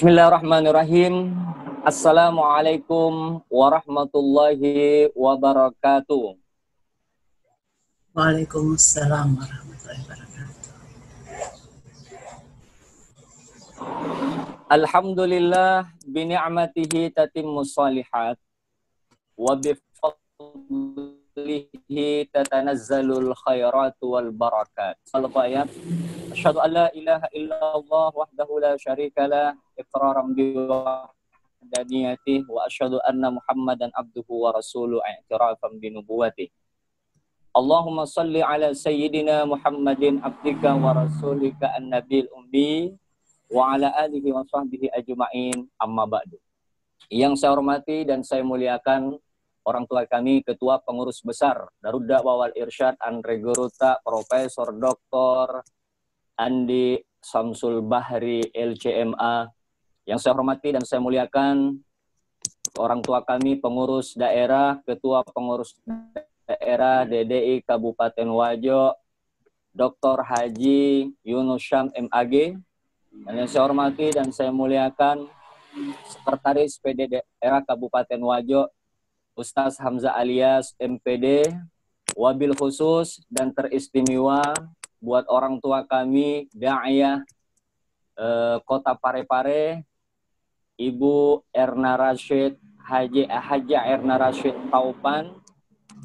Bismillahirrahmanirrahim. Assalamualaikum warahmatullahi wabarakatuh. Waalaikumsalam warahmatullahi wabarakatuh. Alhamdulillah bini'matihi tatimmus shalihat wa bifadlihi tatanazzalul khairatu wal barakat. Al-Qayat. Asyhadu an la ilaha illallah wahdahu la syarikalah iqraran bi wahdaniyatihi wa asyhadu anna Muhammadan abduhu wa rasuluhu i'tirafan bi nubuwwatihi. Allahumma salli ala sayyidina Muhammadin abdika wa rasulika an-nabil ummi wa ala alihi wa sahbihi ajma'in, amma ba'du. Yang saya hormati dan saya muliakan orang tua kami, Ketua Pengurus Besar Darud Da'wah wal Irsyad Andre Guruta, Profesor Dr. Andi Samsul Bahri LCMA. Yang saya hormati dan saya muliakan orang tua kami, pengurus daerah, Ketua Pengurus daerah DDI Kabupaten Wajo, Dr. Haji Yunus Syam MAG. Dan yang saya hormati dan saya muliakan Sekretaris PD daerah Kabupaten Wajo, Ustaz Hamzah alias MPD. Wabil khusus dan teristimewa buat orang tua kami, Da'iyah Kota Parepare, Ibu Erna Rashid, Haja Erna Rashid Taupan,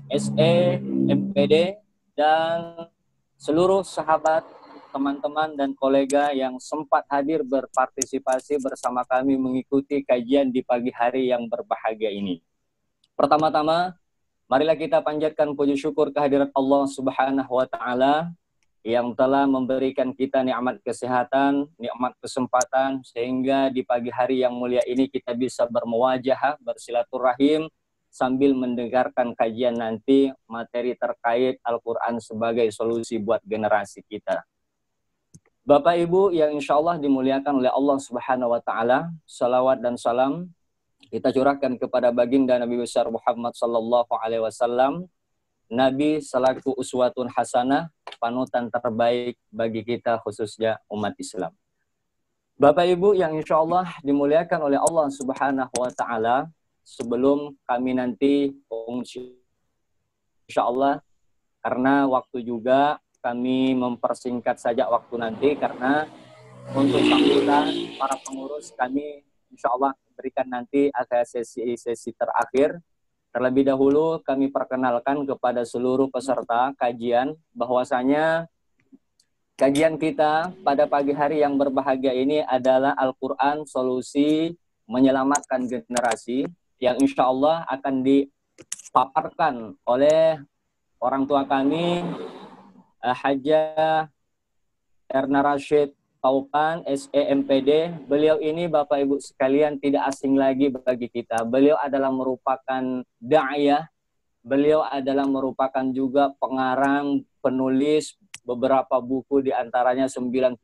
SE, MPD, dan seluruh sahabat, teman-teman, dan kolega yang sempat hadir berpartisipasi bersama kami mengikuti kajian di pagi hari yang berbahagia ini. Pertama-tama, marilah kita panjatkan puji syukur kehadirat Allah Subhanahu wa Ta'ala yang telah memberikan kita nikmat kesehatan, nikmat kesempatan, sehingga di pagi hari yang mulia ini kita bisa bermuwajahah, bersilaturahim, sambil mendengarkan kajian nanti materi terkait Al-Quran sebagai solusi buat generasi kita. Bapak Ibu yang insya Allah dimuliakan oleh Allah Subhanahu wa Ta'ala, salawat dan salam kita curahkan kepada baginda Nabi besar Muhammad sallallahu alaihi wasallam, Nabi selaku uswatun hasanah, panutan terbaik bagi kita khususnya umat Islam. Bapak Ibu yang insya Allah dimuliakan oleh Allah Subhanahu wa Ta'ala, sebelum kami nanti insya Allah, karena waktu juga kami mempersingkat saja waktu nanti, karena untuk sambutan para pengurus kami insya Allah berikan nanti ada sesi terakhir. Terlebih dahulu kami perkenalkan kepada seluruh peserta kajian bahwasanya kajian kita pada pagi hari yang berbahagia ini adalah Al-Quran Solusi Menyelamatkan Generasi, yang insya Allah akan dipaparkan oleh orang tua kami, Hajah Erna Rashid Taupan, SEMPD. Beliau ini Bapak Ibu sekalian tidak asing lagi bagi kita. Beliau adalah merupakan da'iyah, beliau adalah merupakan juga pengarang, penulis beberapa buku, diantaranya 99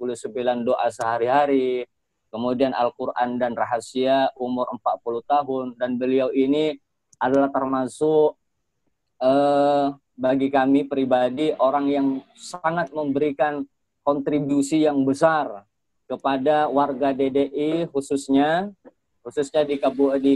doa sehari-hari, kemudian Al-Quran dan Rahasia, umur 40 tahun, dan beliau ini adalah termasuk bagi kami pribadi orang yang sangat memberikan kontribusi yang besar kepada warga DDI, khususnya di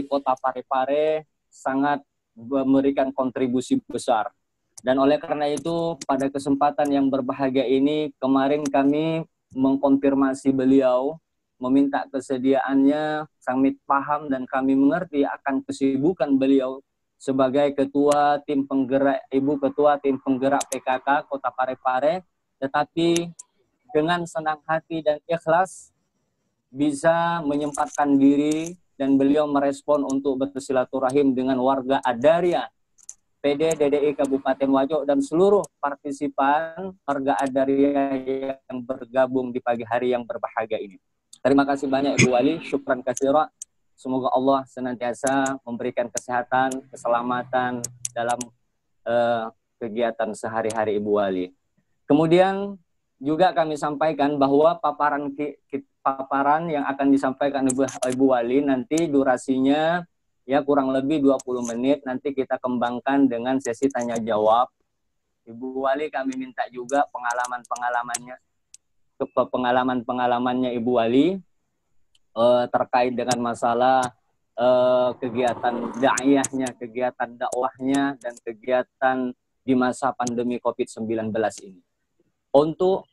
Kota Parepare, sangat memberikan kontribusi besar. Dan oleh karena itu pada kesempatan yang berbahagia ini kemarin kami mengkonfirmasi beliau, meminta kesediaannya, kami paham dan kami mengerti akan kesibukan beliau sebagai ketua tim penggerak, Ibu Ketua tim penggerak PKK Kota Parepare, tetapi dengan senang hati dan ikhlas bisa menyempatkan diri dan beliau merespon untuk bersilaturahim dengan warga Adaria, PD DDI Kabupaten Wajo, dan seluruh partisipan warga Adaria yang bergabung di pagi hari yang berbahagia ini. Terima kasih banyak Ibu Wali, syukran katsira. Semoga Allah senantiasa memberikan kesehatan, keselamatan dalam kegiatan sehari-hari Ibu Wali. Kemudian juga kami sampaikan bahwa paparan yang akan disampaikan Ibu Wali nanti durasinya ya kurang lebih 20 menit, nanti kita kembangkan dengan sesi tanya jawab. Ibu Wali kami minta juga pengalaman-pengalamannya Ibu Wali terkait dengan masalah kegiatan dakwahnya, kegiatan dakwahnya, dan kegiatan di masa pandemi COVID-19 ini. Untuk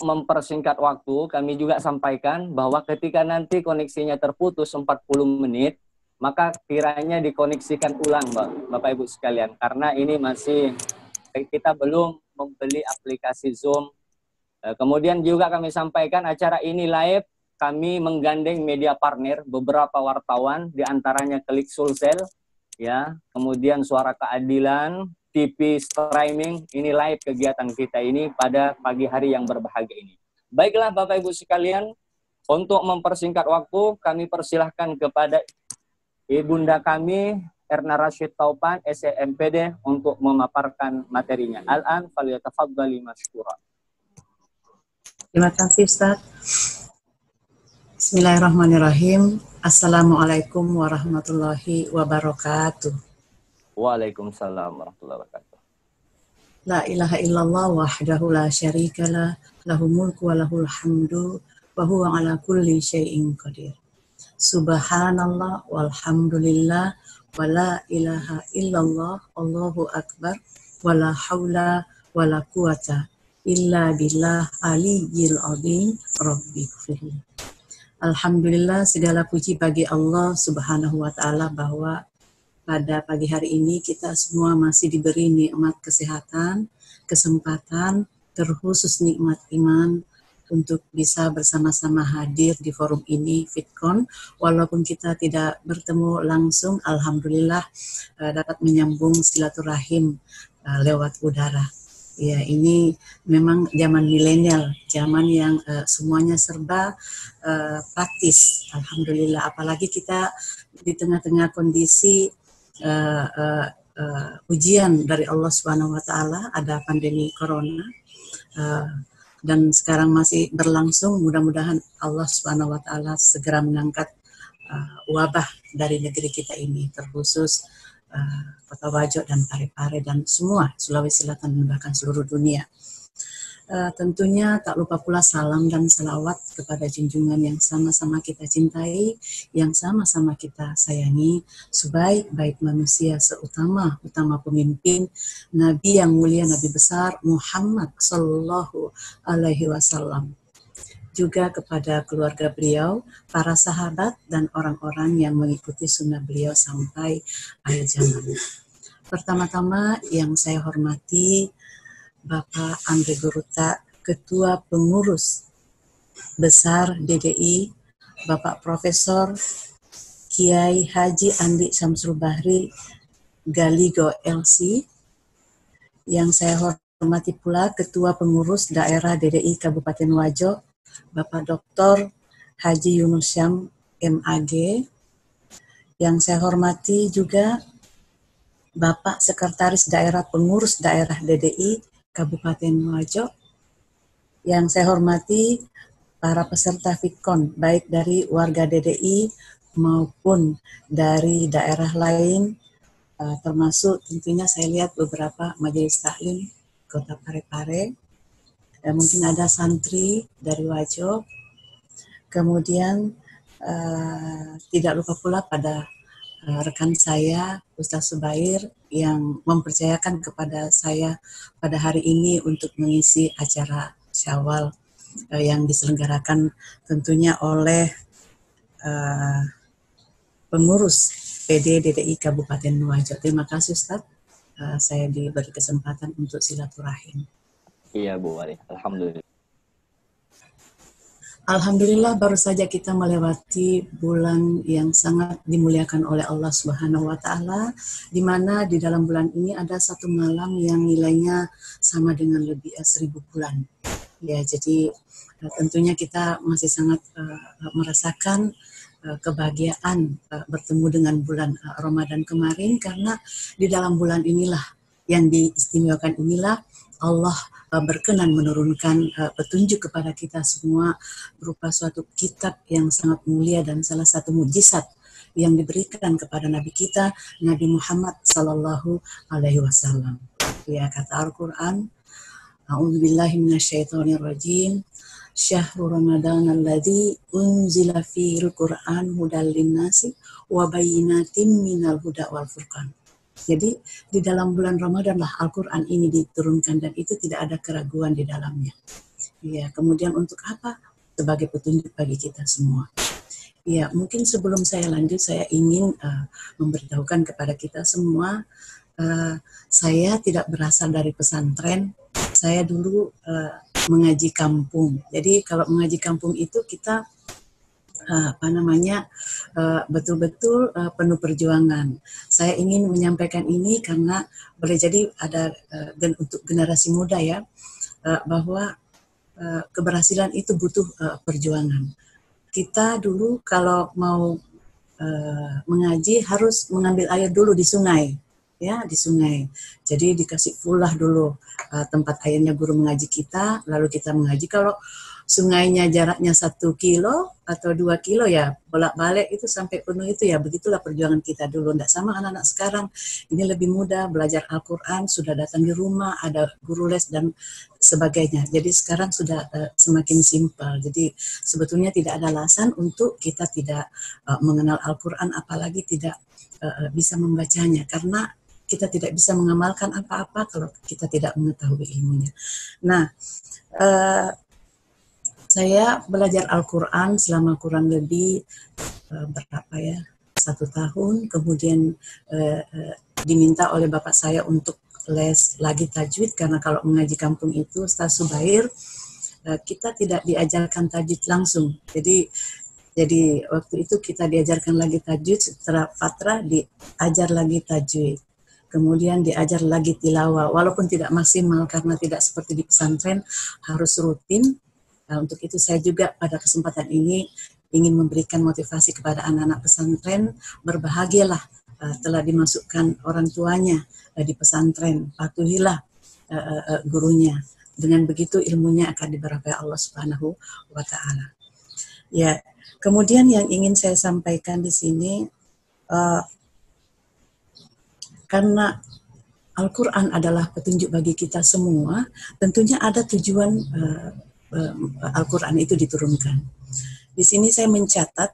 mempersingkat waktu, kami juga sampaikan bahwa ketika nanti koneksinya terputus 40 menit, maka kiranya dikoneksikan ulang, Bapak Ibu sekalian. Karena ini kita belum membeli aplikasi Zoom. Kemudian juga kami sampaikan acara ini live, kami menggandeng media partner, beberapa wartawan, diantaranya Klik Sulsel, ya, kemudian Suara Keadilan, TV streaming, ini live kegiatan kita ini pada pagi hari yang berbahagia ini. Baiklah Bapak Ibu sekalian, untuk mempersingkat waktu, kami persilahkan kepada Ibunda kami, Erna Rashid Taupan, SMPD, untuk memaparkan materinya. Al-an falyatafaddali mashkura. Terima kasih Ustaz. Bismillahirrahmanirrahim. Assalamualaikum warahmatullahi wabarakatuh. Waalaikumsalam warahmatullahi wabarakatuh. La ilaha illallah wahdahu la syarikalah, lahul mulku wa lahul hamdu, wa huwa ala kulli syai'in qadir. Subhanallah walhamdulillah wa la ilaha illallah, Allahu akbar, wa la haula wa la quwata illa billah aliyyil azim, rabbi gfirli. Alhamdulillah, segala puji bagi Allah subhanahu wa ta'ala bahwa pada pagi hari ini kita semua masih diberi nikmat kesehatan, kesempatan, terkhusus nikmat iman untuk bisa bersama-sama hadir di forum ini, FitCon. Walaupun kita tidak bertemu langsung, alhamdulillah dapat menyambung silaturahim lewat udara. Ya, ini memang zaman milenial, zaman yang semuanya serba praktis. Alhamdulillah, apalagi kita di tengah-tengah kondisi ujian dari Allah Subhanahu wa taala, ada pandemi corona dan sekarang masih berlangsung. Mudah-mudahan Allah Subhanahu wa taala segera mengangkat wabah dari negeri kita ini, terkhusus Kota Wajo dan Parepare dan semua Sulawesi Selatan, bahkan seluruh dunia. Tentunya tak lupa pula salam dan salawat kepada junjungan yang sama-sama kita cintai, yang sama-sama kita sayangi, sebaik-baik manusia, seutama pemimpin, Nabi yang mulia, Nabi besar Muhammad Sallallahu Alaihi Wasallam. Juga kepada keluarga beliau, para sahabat, dan orang-orang yang mengikuti sunnah beliau sampai akhir zaman. Pertama-tama yang saya hormati Bapak Andre Guruta, Ketua Pengurus Besar DDI, Bapak Profesor Kiai Haji Andi Syamsul Bahri Galigo LC. Yang saya hormati pula Ketua Pengurus Daerah DDI Kabupaten Wajo, Bapak Dr. Haji Yunus Syam MAG. Yang saya hormati juga Bapak Sekretaris Daerah Pengurus Daerah DDI Kabupaten Wajo. Yang saya hormati para peserta FitCon, baik dari warga DDI maupun dari daerah lain, termasuk tentunya saya lihat beberapa majelis taklim Kota Parepare, dan mungkin ada santri dari Wajo. Kemudian tidak lupa pula pada rekan saya Ustaz Subair yang mempercayakan kepada saya pada hari ini untuk mengisi acara Syawal yang diselenggarakan tentunya oleh pengurus PD DDI Kabupaten Wajo. Terima kasih Ustaz, saya diberi kesempatan untuk silaturahim. Iya Bu Wali, alhamdulillah. Alhamdulillah, baru saja kita melewati bulan yang sangat dimuliakan oleh Allah Subhanahu wa taala, di mana di dalam bulan ini ada satu malam yang nilainya sama dengan lebih 1000 bulan. Ya, jadi tentunya kita masih sangat merasakan kebahagiaan bertemu dengan bulan Ramadan kemarin, karena di dalam bulan inilah yang diistimewakan, inilah Allah berkenan menurunkan petunjuk kepada kita semua berupa suatu kitab yang sangat mulia dan salah satu mukjizat yang diberikan kepada Nabi kita, Nabi Muhammad Sallallahu Alaihi Wasallam. Ya, kata Al-Quran, A'udzubillahi minasyaitonirrajim. Syahrul Ramadan alladzi unzila fihil Qur'an hudal linnasi wa bayyinatin minal huda wal furqan. Jadi di dalam bulan Ramadan lah Al-Quran ini diturunkan dan itu tidak ada keraguan di dalamnya. Ya, kemudian untuk apa? Sebagai petunjuk bagi kita semua. Ya, mungkin sebelum saya lanjut saya ingin memberitahukan kepada kita semua, saya tidak berasal dari pesantren. Saya dulu mengaji kampung. Jadi kalau mengaji kampung itu kita betul-betul penuh perjuangan. Saya ingin menyampaikan ini karena boleh jadi ada untuk generasi muda ya, bahwa keberhasilan itu butuh perjuangan. Kita dulu kalau mau mengaji harus mengambil air dulu di sungai, ya di sungai. Jadi dikasih fulah dulu tempat airnya guru mengaji kita, lalu kita mengaji. Kalau sungainya jaraknya 1 kilo atau 2 kilo ya bolak-balik itu sampai penuh itu ya, begitulah perjuangan kita dulu. Tidak sama anak-anak sekarang, ini lebih mudah belajar Al-Quran, sudah datang di rumah, ada guru les dan sebagainya. Jadi sekarang sudah semakin simpel. Jadi sebetulnya tidak ada alasan untuk kita tidak mengenal Al-Quran, apalagi tidak bisa membacanya, karena kita tidak bisa mengamalkan apa-apa kalau kita tidak mengetahui ilmunya. Nah, saya belajar Al-Quran selama kurang lebih 1 tahun, kemudian diminta oleh bapak saya untuk les lagi tajwid, karena kalau mengaji kampung itu Ustaz Subair, kita tidak diajarkan tajwid langsung. Jadi waktu itu kita diajarkan lagi tajwid, setelah fatrah diajar lagi tajwid. Kemudian diajar lagi tilawah, walaupun tidak maksimal karena tidak seperti di pesantren, harus rutin. Nah, untuk itu saya juga pada kesempatan ini ingin memberikan motivasi kepada anak-anak pesantren, berbahagialah telah dimasukkan orang tuanya di pesantren, patuhilah gurunya. Dengan begitu ilmunya akan diberkahi Allah Subhanahu wa taala. Ya, kemudian yang ingin saya sampaikan di sini, karena Al-Quran adalah petunjuk bagi kita semua, tentunya ada tujuan Al-Quran itu diturunkan. Di sini saya mencatat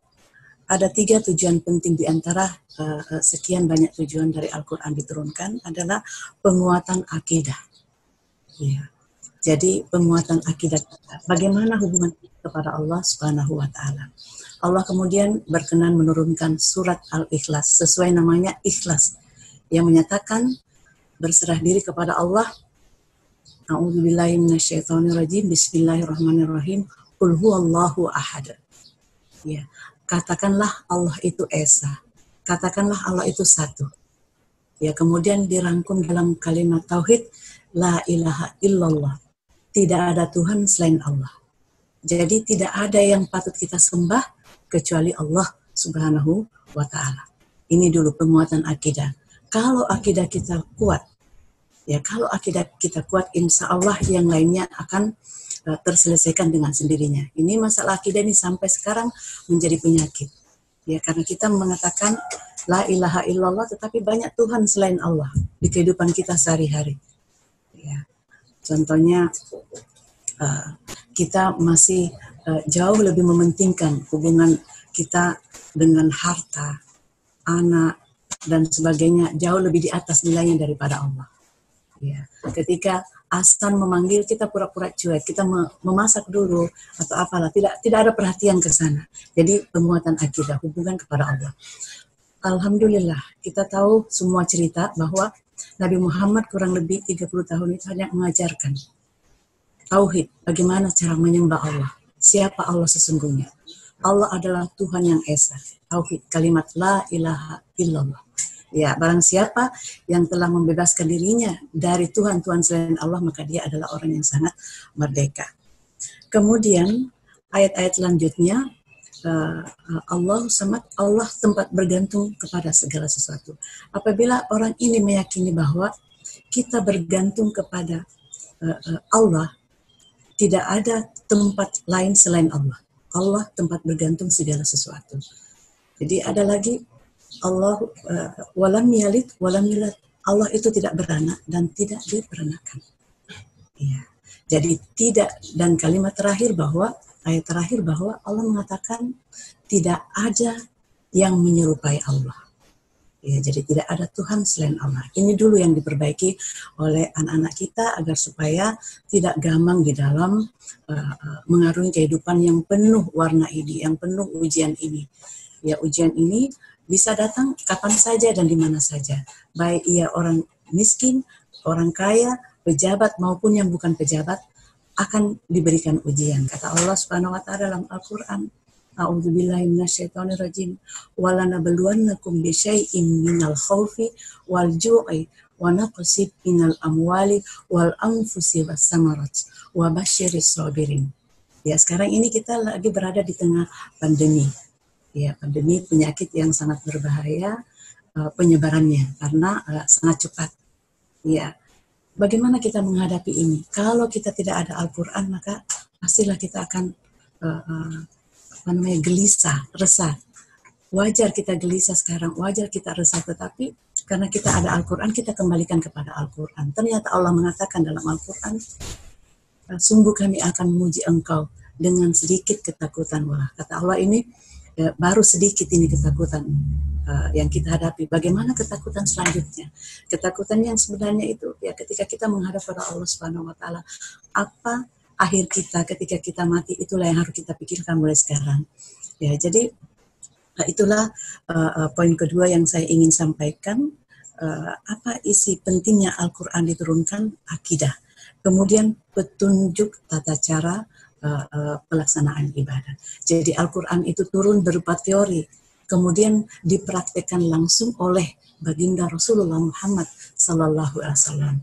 ada 3 tujuan penting di antara sekian banyak tujuan dari Al-Quran diturunkan, adalah penguatan akidah. Ya. Jadi penguatan akidah, bagaimana hubungan kita kepada Allah Subhanahu wa taala. Allah kemudian berkenan menurunkan surat Al-Ikhlas, sesuai namanya ikhlas, yang menyatakan berserah diri kepada Allah. A'udzubillahi minasyaitonirrajim. Bismillahirrahmanirrahim. Qul huwallahu ahad. Ya, katakanlah Allah itu esa. Katakanlah Allah itu satu. Ya, kemudian dirangkum dalam kalimat tauhid, la ilaha illallah. Tidak ada Tuhan selain Allah. Jadi tidak ada yang patut kita sembah kecuali Allah Subhanahu wa taala. Ini dulu penguatan akidah. Kalau akidah kita kuat, insya Allah yang lainnya akan terselesaikan dengan sendirinya. Ini masalah akidah ini sampai sekarang menjadi penyakit. Ya, karena kita mengatakan la ilaha illallah, tetapi banyak Tuhan selain Allah di kehidupan kita sehari-hari. Ya, contohnya kita masih jauh lebih mementingkan hubungan kita dengan harta, anak, dan sebagainya, jauh lebih di atas nilainya daripada Allah. Ya. Ketika azan memanggil, kita pura-pura cuek, kita memasak dulu atau apalah, tidak ada perhatian ke sana. Jadi penguatan akidah, hubungan kepada Allah. Alhamdulillah, kita tahu semua cerita bahwa Nabi Muhammad kurang lebih 30 tahun itu hanya mengajarkan tauhid, bagaimana cara menyembah Allah, siapa Allah sesungguhnya. Allah adalah Tuhan yang esa. Tauhid, kalimat la ilaha illallah. Ya, barang siapa yang telah membebaskan dirinya dari Tuhan-Tuhan selain Allah, maka dia adalah orang yang sangat merdeka. Kemudian ayat-ayat selanjutnya, Allah samad, Allah tempat bergantung kepada segala sesuatu. Apabila orang ini meyakini bahwa kita bergantung kepada Allah, tidak ada tempat lain selain Allah. Allah tempat bergantung segala sesuatu. Jadi ada lagi Allah walam yalid walam yulad. Allah itu tidak beranak dan tidak diperanakan. Ya. Jadi tidak, dan kalimat terakhir bahwa, ayat terakhir bahwa Allah mengatakan tidak ada yang menyerupai Allah. Ya, jadi tidak ada Tuhan selain Allah. Ini dulu yang diperbaiki oleh anak-anak kita agar supaya tidak gamang di dalam mengarungi kehidupan yang penuh warna ini, yang penuh ujian ini. Ya, ujian ini bisa datang kapan saja dan di mana saja. Baik ia orang miskin, orang kaya, pejabat maupun yang bukan pejabat akan diberikan ujian. Kata Allah Subhanahu wa taala dalam Al-Qur'an, A'udzubillahi minasyaitonirrajim. Walanabluwannakum bisyai'in minal khaufi wal ju'i wa naqsin minal amwali wal anfusi was samarat wa basyiris sabirin. Ya, sekarang ini kita lagi berada di tengah pandemi. Ya, pandemi penyakit yang sangat berbahaya penyebarannya karena sangat cepat. Ya, bagaimana kita menghadapi ini? Kalau kita tidak ada Al-Quran, maka pastilah kita akan gelisah, resah. Wajar kita gelisah sekarang, wajar kita resah, tetapi karena kita ada Al-Quran, kita kembalikan kepada Al-Quran. Ternyata Allah mengatakan dalam Al-Quran, sungguh kami akan memuji engkau dengan sedikit ketakutan. Wah, kata Allah ini, baru sedikit ini ketakutan yang kita hadapi. Bagaimana ketakutan selanjutnya? Ketakutan yang sebenarnya itu, ya ketika kita menghadap pada Allah Subhanahu wa taala, apa akhir kita ketika kita mati, itulah yang harus kita pikirkan mulai sekarang. Ya, jadi itulah poin kedua yang saya ingin sampaikan. Apa isi pentingnya Al-Quran diturunkan? Akidah. Kemudian petunjuk tata cara pelaksanaan ibadah. Jadi Al-Quran itu turun berupa teori, kemudian dipraktekkan langsung oleh baginda Rasulullah Muhammad Sallallahu Alaihi Wasallam.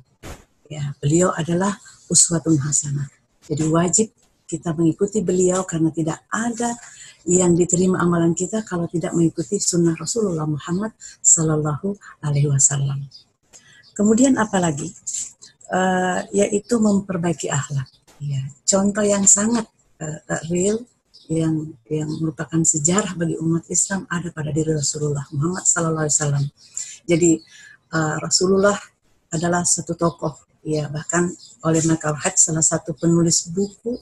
Ya, beliau adalah uswatun hasanah. Jadi wajib kita mengikuti beliau karena tidak ada yang diterima amalan kita kalau tidak mengikuti sunnah Rasulullah Muhammad Sallallahu Alaihi Wasallam. Kemudian apalagi? Yaitu memperbaiki akhlak. Ya, contoh yang sangat real yang merupakan sejarah bagi umat Islam ada pada diri Rasulullah Muhammad Sallallahu Alaihi Wasallam. Jadi Rasulullah adalah satu tokoh, ya, bahkan oleh Michael Hart, salah satu penulis buku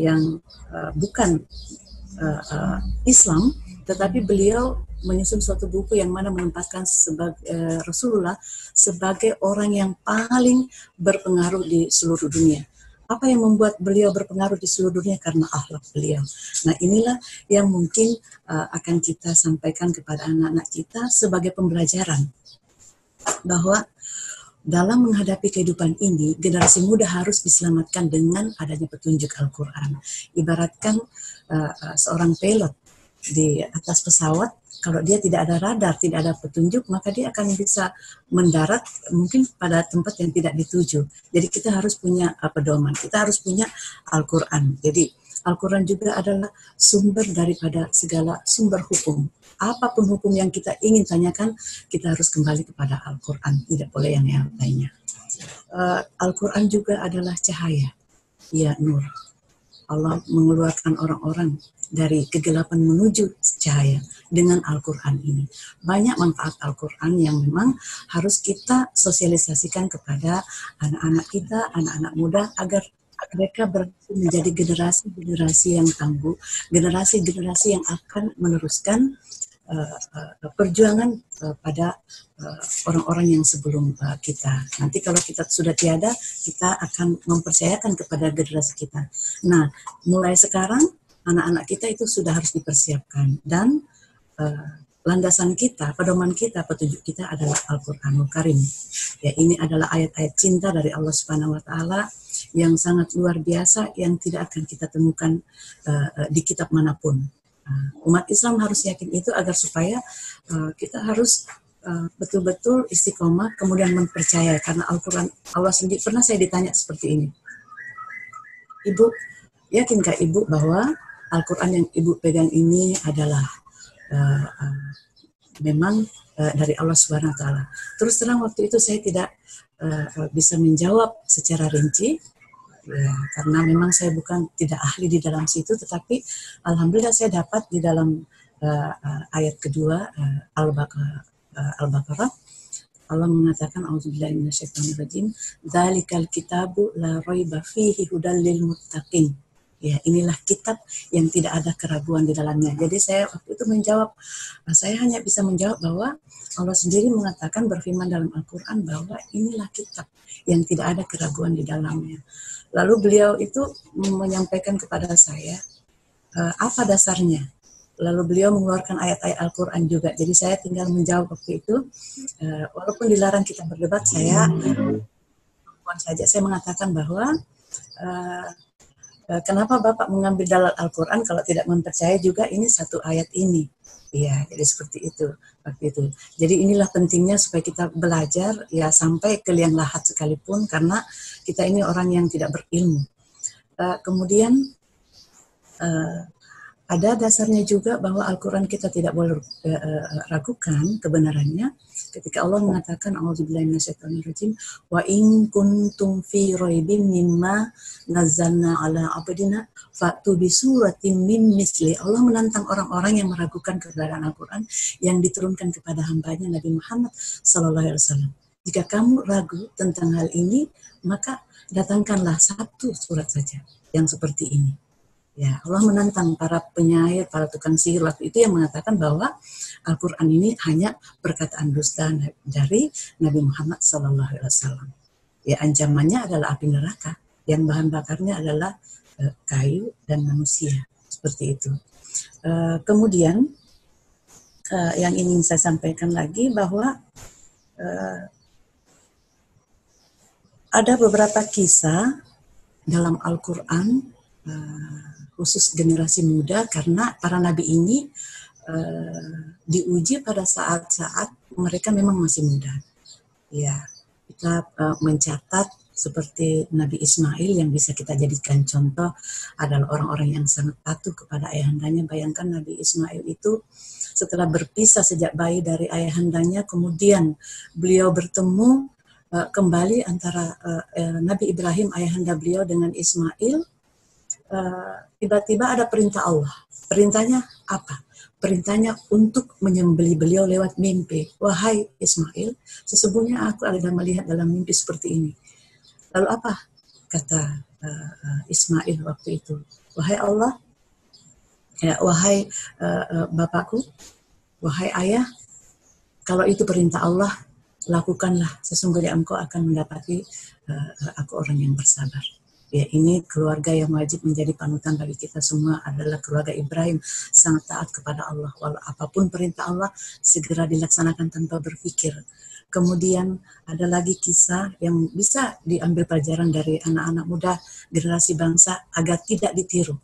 yang bukan Islam, tetapi beliau menyusun suatu buku yang mana menempatkan Rasulullah sebagai orang yang paling berpengaruh di seluruh dunia. Apa yang membuat beliau berpengaruh di seluruh dunia? Karena akhlak beliau. Nah, inilah yang mungkin akan kita sampaikan kepada anak-anak kita sebagai pembelajaran, bahwa dalam menghadapi kehidupan ini, generasi muda harus diselamatkan dengan adanya petunjuk Al-Quran. Ibaratkan seorang pilot di atas pesawat, kalau dia tidak ada radar, tidak ada petunjuk, maka dia akan bisa mendarat mungkin pada tempat yang tidak dituju. Jadi kita harus punya pedoman, kita harus punya Al-Quran. Jadi Al-Quran juga adalah sumber daripada segala sumber hukum. Apapun hukum yang kita ingin tanyakan, kita harus kembali kepada Al-Quran, tidak boleh yang lainnya. Al-Quran juga adalah cahaya, ya, nur. Allah mengeluarkan orang-orang dari kegelapan menuju cahaya dengan Al-Quran ini. Banyak manfaat Al-Quran yang memang harus kita sosialisasikan kepada anak-anak kita, anak-anak muda, agar mereka menjadi generasi-generasi yang tangguh, generasi-generasi yang akan meneruskan perjuangan pada orang-orang yang sebelum kita. Nanti kalau kita sudah tiada, kita akan mempercayakan kepada generasi kita. Nah, mulai sekarang anak-anak kita itu sudah harus dipersiapkan, dan landasan kita, pedoman kita, petunjuk kita adalah Al-Quranul Karim. Ya, ini adalah ayat-ayat cinta dari Allah Subhanahu wa taala yang sangat luar biasa, yang tidak akan kita temukan di kitab manapun. Umat Islam harus yakin itu agar supaya kita harus betul-betul istiqomah, kemudian mempercayai, karena Al-Quran Allah sendiri. Pernah saya ditanya seperti ini, Ibu, yakinkah Ibu bahwa Al-Quran yang Ibu pegang ini adalah memang dari Allah Subhanahu wa taala? Terus terang waktu itu saya tidak bisa menjawab secara rinci, ya, karena memang saya tidak ahli di dalam situ, tetapi alhamdulillah saya dapat di dalam ayat kedua Al-Baqarah, Allah mengatakan auzubillahi minasyaitonirrajim, dzalikal kitabu la raiba fihi hudal lil muttaqin. Ya, inilah kitab yang tidak ada keraguan di dalamnya. Jadi saya waktu itu menjawab, saya hanya bisa menjawab bahwa Allah sendiri mengatakan, berfirman dalam Al-Quran bahwa inilah kitab yang tidak ada keraguan di dalamnya. Lalu beliau itu menyampaikan kepada saya, apa dasarnya? Lalu beliau mengeluarkan ayat-ayat Al-Quran juga. Jadi saya tinggal menjawab waktu itu, walaupun dilarang kita berdebat, saya mengatakan bahwa kenapa Bapak mengambil dalil Al-Quran kalau tidak mempercayai juga ini satu ayat ini? Iya, jadi seperti itu waktu itu. Jadi inilah pentingnya supaya kita belajar ya sampai ke liang lahat sekalipun, karena kita ini orang yang tidak berilmu. Kemudian ada dasarnya juga bahwa Al-Quran kita tidak boleh ragukan kebenarannya ketika Allah mengatakan auzubillahi minasyaitonirrajim wa in kuntum fi raibin mimma nazzalna ala abdina fa'tu bi suratin min misli. Allah menantang orang-orang yang meragukan kebenaran Al-Quran yang diturunkan kepada hambanya Nabi Muhammad sallallahu alaihi wasallam. Jika kamu ragu tentang hal ini, maka datangkanlah satu surat saja yang seperti ini. Ya, Allah menantang para penyair, para tukang sihir waktu itu yang mengatakan bahwa Al-Quran ini hanya perkataan dusta dari Nabi Muhammad SAW. Ya, ancamannya adalah api neraka yang bahan bakarnya adalah kayu dan manusia, seperti itu. Kemudian yang ingin saya sampaikan lagi bahwa ada beberapa kisah dalam Al-Quran khusus generasi muda, karena para nabi ini diuji pada saat-saat mereka memang masih muda. Ya, kita mencatat seperti Nabi Ismail yang bisa kita jadikan contoh adalah orang-orang yang sangat patuh kepada ayahandanya. Bayangkan Nabi Ismail itu setelah berpisah sejak bayi dari ayahandanya, kemudian beliau bertemu kembali antara Nabi Ibrahim ayahanda beliau dengan Ismail. Tiba-tiba ada perintah Allah. Perintahnya apa? Perintahnya untuk menyembelih beliau lewat mimpi. Wahai Ismail, sesungguhnya aku ada melihat dalam mimpi seperti ini. Lalu apa kata Ismail waktu itu? Wahai Allah, ya, wahai bapakku, wahai ayah, kalau itu perintah Allah, lakukanlah. Sesungguhnya engkau akan mendapati aku orang yang bersabar. Ya, ini keluarga yang wajib menjadi panutan bagi kita semua adalah keluarga Ibrahim, sangat taat kepada Allah. Walau apapun perintah Allah, segera dilaksanakan tanpa berpikir. Kemudian ada lagi kisah yang bisa diambil pelajaran dari anak-anak muda generasi bangsa agar tidak ditiru.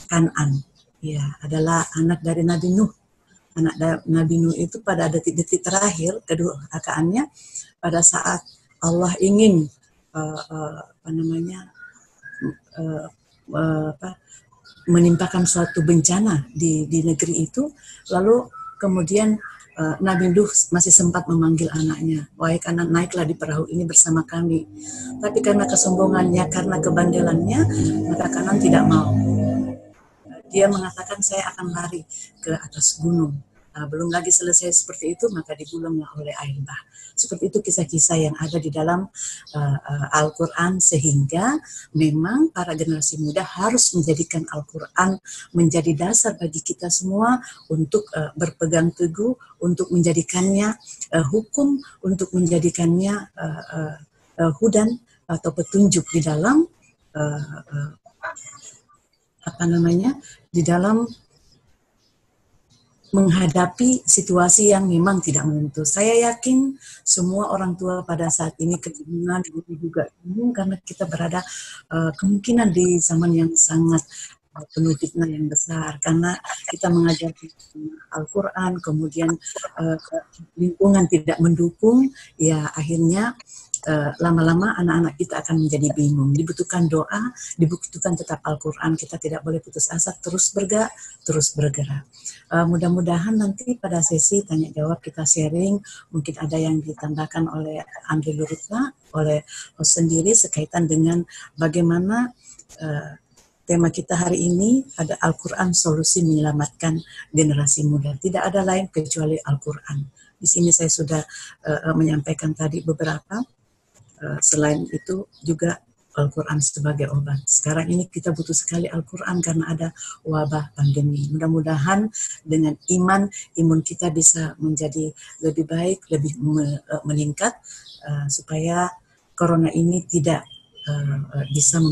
Kan'an, ya, adalah anak dari Nabi Nuh. Anak Nabi Nuh itu pada detik-detik terakhir kedua kakaknya, pada saat Allah ingin menimpakan suatu bencana di negeri itu, lalu kemudian Nabi Nuh masih sempat memanggil anaknya, wahai Kanan, naiklah di perahu ini bersama kami. Tapi karena kesombongannya, karena kebandelannya, maka Kanan tidak mau. Dia mengatakan, saya akan lari ke atas gunung. Belum lagi selesai seperti itu, maka digulunglah oleh air bah. Seperti itu kisah-kisah yang ada di dalam Al-Quran, sehingga memang para generasi muda harus menjadikan Al-Quran menjadi dasar bagi kita semua untuk berpegang teguh, untuk menjadikannya hukum, untuk menjadikannya hudan atau petunjuk di dalam di dalam menghadapi situasi yang memang tidak menentu. Saya yakin semua orang tua pada saat ini kebingungan, juga bingung karena kita berada kemungkinan di zaman yang sangat penuh fitnah yang besar, karena kita mengajar Al-Quran, kemudian lingkungan tidak mendukung, ya akhirnya lama-lama anak-anak kita akan menjadi bingung. Dibutuhkan doa, dibutuhkan tetap Al-Quran. Kita tidak boleh putus asa, terus bergerak. Mudah-mudahan nanti pada sesi tanya jawab kita sharing, mungkin ada yang ditambahkan oleh Andri Lurutna, oleh host sendiri sekaitan dengan bagaimana tema kita hari ini ada Al-Quran solusi menyelamatkan generasi muda. Tidak ada lain kecuali Al-Quran. Di sini saya sudah menyampaikan tadi beberapa. Selain itu juga Al-Quran sebagai obat. Sekarang ini kita butuh sekali Al-Quran karena ada wabah pandemi. Mudah-mudahan dengan imun kita bisa menjadi lebih baik, lebih meningkat, supaya corona ini tidak bisa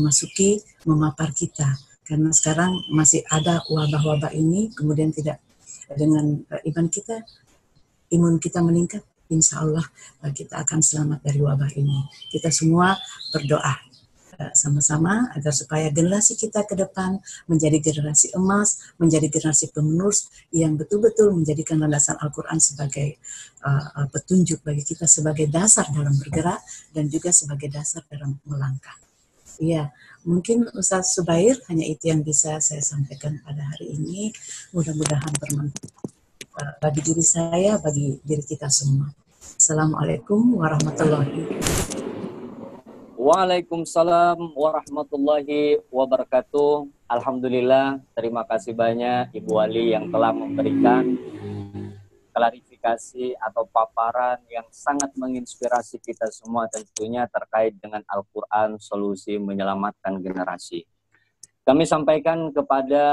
memapar kita. Karena sekarang masih ada wabah-wabah ini, kemudian tidak dengan imun kita meningkat, insya Allah kita akan selamat dari wabah ini. Kita semua berdoa sama-sama agar supaya generasi kita ke depan menjadi generasi emas, menjadi generasi penerus yang betul-betul menjadikan landasan Al-Quran sebagai petunjuk bagi kita, sebagai dasar dalam bergerak dan juga sebagai dasar dalam melangkah. Iya, mungkin Ustaz Subair hanya itu yang bisa saya sampaikan pada hari ini. Mudah-mudahan bermanfaat bagi diri saya, bagi diri kita semua. Assalamualaikum warahmatullahi wabarakatuh. Waalaikumsalam warahmatullahi wabarakatuh. Alhamdulillah, terima kasih banyak Ibu Wali yang telah memberikan klarifikasi atau paparan yang sangat menginspirasi kita semua tentunya terkait dengan Al-Quran, solusi menyelamatkan generasi. Kami sampaikan kepada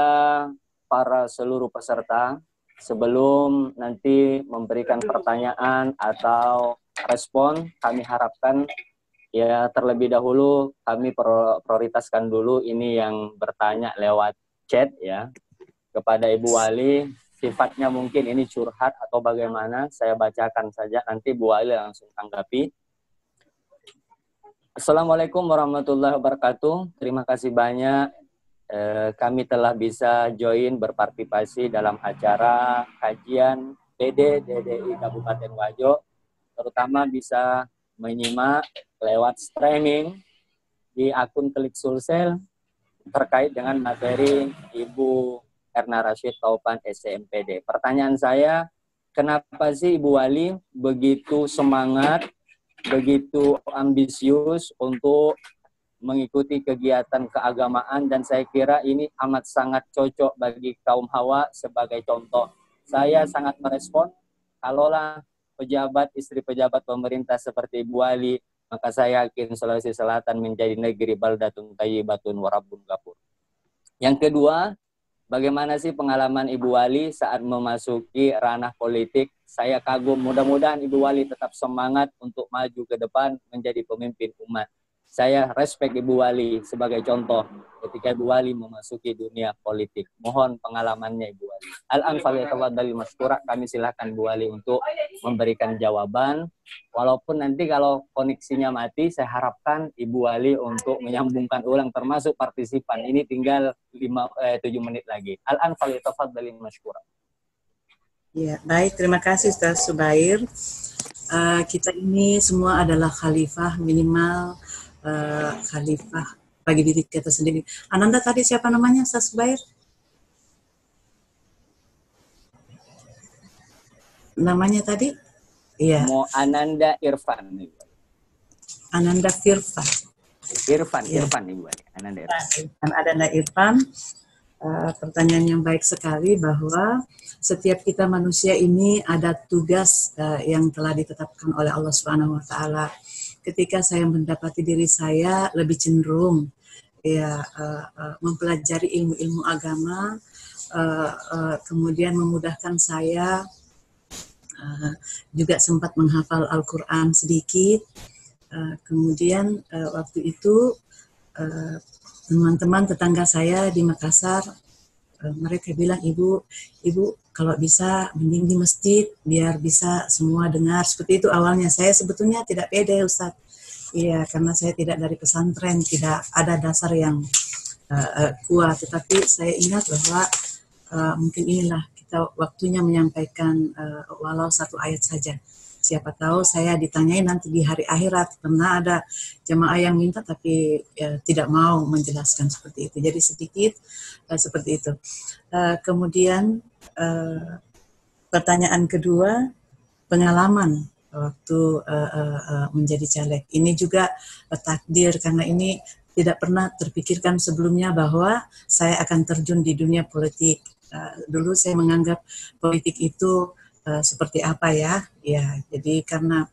para seluruh peserta, sebelum nanti memberikan pertanyaan atau respon, kami harapkan ya terlebih dahulu kami prioritaskan dulu ini yang bertanya lewat chat ya kepada Ibu Wali. Sifatnya mungkin ini curhat atau bagaimana, saya bacakan saja, nanti Bu Wali langsung tanggapi. Assalamualaikum warahmatullahi wabarakatuh. Terima kasih banyak kami telah bisa join berpartisipasi dalam acara kajian PD DDI Kabupaten Wajo, terutama bisa menyimak lewat streaming di akun Klik Sulsel terkait dengan materi Ibu Erna Rashid Taupan SCMPD. Pertanyaan saya, kenapa sih Ibu Wali begitu semangat, begitu ambisius untuk mengikuti kegiatan keagamaan, dan saya kira ini amat sangat cocok bagi kaum hawa sebagai contoh. Saya sangat merespon kalaulah pejabat, istri pejabat pemerintah seperti Ibu Wali, maka saya yakin Sulawesi Selatan menjadi negeri baldatun thayyibatun wa rabbun ghafur. Yang kedua, bagaimana sih pengalaman Ibu Wali saat memasuki ranah politik? Saya kagum, mudah-mudahan Ibu Wali tetap semangat untuk maju ke depan menjadi pemimpin umat. Saya respect Ibu Wali sebagai contoh ketika Ibu Wali memasuki dunia politik. Mohon pengalamannya Ibu Wali. Al-Anfal dari Masyura, kami silahkan Ibu Wali untuk memberikan jawaban. Walaupun nanti kalau koneksinya mati, saya harapkan Ibu Wali untuk menyambungkan ulang termasuk partisipan. Ini tinggal 7 menit lagi. Al-Anfal dari Masyura. Ya, baik, terima kasih Ustaz Subair. Kita ini semua adalah khalifah, minimal khalifah bagi diri kita sendiri. Ananda tadi siapa namanya, Ustaz Subair? Namanya tadi? Iya. Ananda Irfan. Ananda Firfan. Irfan, Ya. Irfan Ibu Wali. Ananda Irfan. Ananda Irfan. Pertanyaan yang baik sekali bahwa setiap kita manusia ini ada tugas yang telah ditetapkan oleh Allah Subhanahu wa taala. Ketika saya mendapati diri saya lebih cenderung mempelajari ilmu-ilmu agama, kemudian memudahkan saya juga sempat menghafal Al-Quran sedikit. Kemudian waktu itu teman-teman tetangga saya di Makassar, mereka bilang, ibu kalau bisa mending di masjid biar bisa semua dengar. Seperti itu awalnya. Saya sebetulnya tidak pede, Ustaz. Iya, karena saya tidak dari pesantren, tidak ada dasar yang kuat. Tetapi saya ingat bahwa mungkin inilah kita waktunya menyampaikan walau satu ayat saja. Siapa tahu saya ditanyai nanti di hari akhirat, karena ada jemaah yang minta tapi tidak mau menjelaskan seperti itu. Jadi sedikit seperti itu. Kemudian pertanyaan kedua, pengalaman waktu menjadi caleg. Ini juga takdir, karena ini tidak pernah terpikirkan sebelumnya bahwa saya akan terjun di dunia politik. Dulu saya menganggap politik itu seperti apa ya. Ya, jadi karena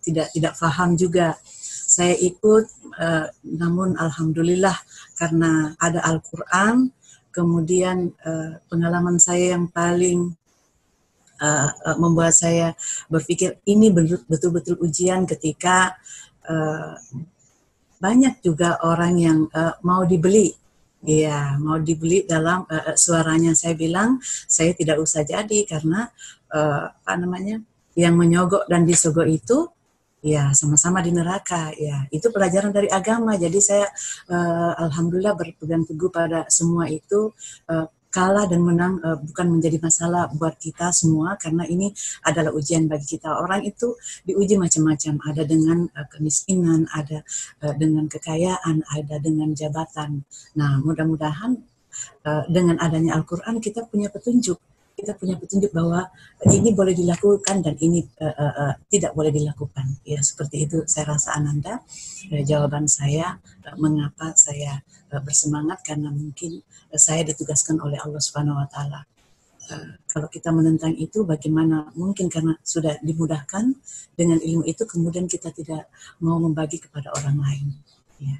tidak paham juga saya ikut, namun alhamdulillah karena ada Al-Quran, kemudian pengalaman saya yang paling membuat saya berpikir ini betul-betul ujian ketika banyak juga orang yang mau dibeli. Iya, mau dibeli dalam suaranya. Saya bilang saya tidak usah jadi karena apa namanya, yang menyogok dan disogok itu ya sama-sama di neraka. Ya, itu pelajaran dari agama. Jadi saya alhamdulillah berpegang teguh pada semua itu. Kalah dan menang bukan menjadi masalah buat kita semua, karena ini adalah ujian bagi kita. Orang itu diuji macam-macam, ada dengan kemiskinan, ada dengan kekayaan, ada dengan jabatan. Nah, mudah-mudahan dengan adanya Al-Quran kita punya petunjuk. Kita punya petunjuk bahwa ini boleh dilakukan dan ini tidak boleh dilakukan. Ya, seperti itu saya rasa, Ananda. Jawaban saya mengapa saya bersemangat, karena mungkin saya ditugaskan oleh Allah Subhanahu wa taala. Kalau kita menentang itu, bagaimana mungkin, karena sudah dimudahkan dengan ilmu itu, kemudian kita tidak mau membagi kepada orang lain. Ya.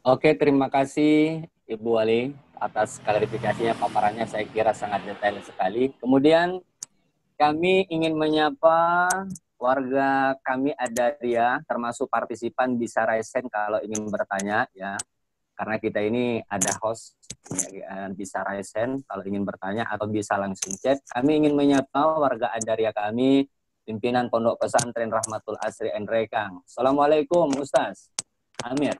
Oke, terima kasih Ibu Wali atas klarifikasinya, paparannya saya kira sangat detail sekali. Kemudian kami ingin menyapa warga kami Adaria, termasuk partisipan bisa raisen kalau ingin bertanya ya. Karena kita ini ada host ya, bisa raisen kalau ingin bertanya atau bisa langsung chat. Kami ingin menyapa warga Adaria kami, pimpinan Pondok Pesantren Rahmatul Asri Enrekang. Assalamualaikum Ustaz Amir.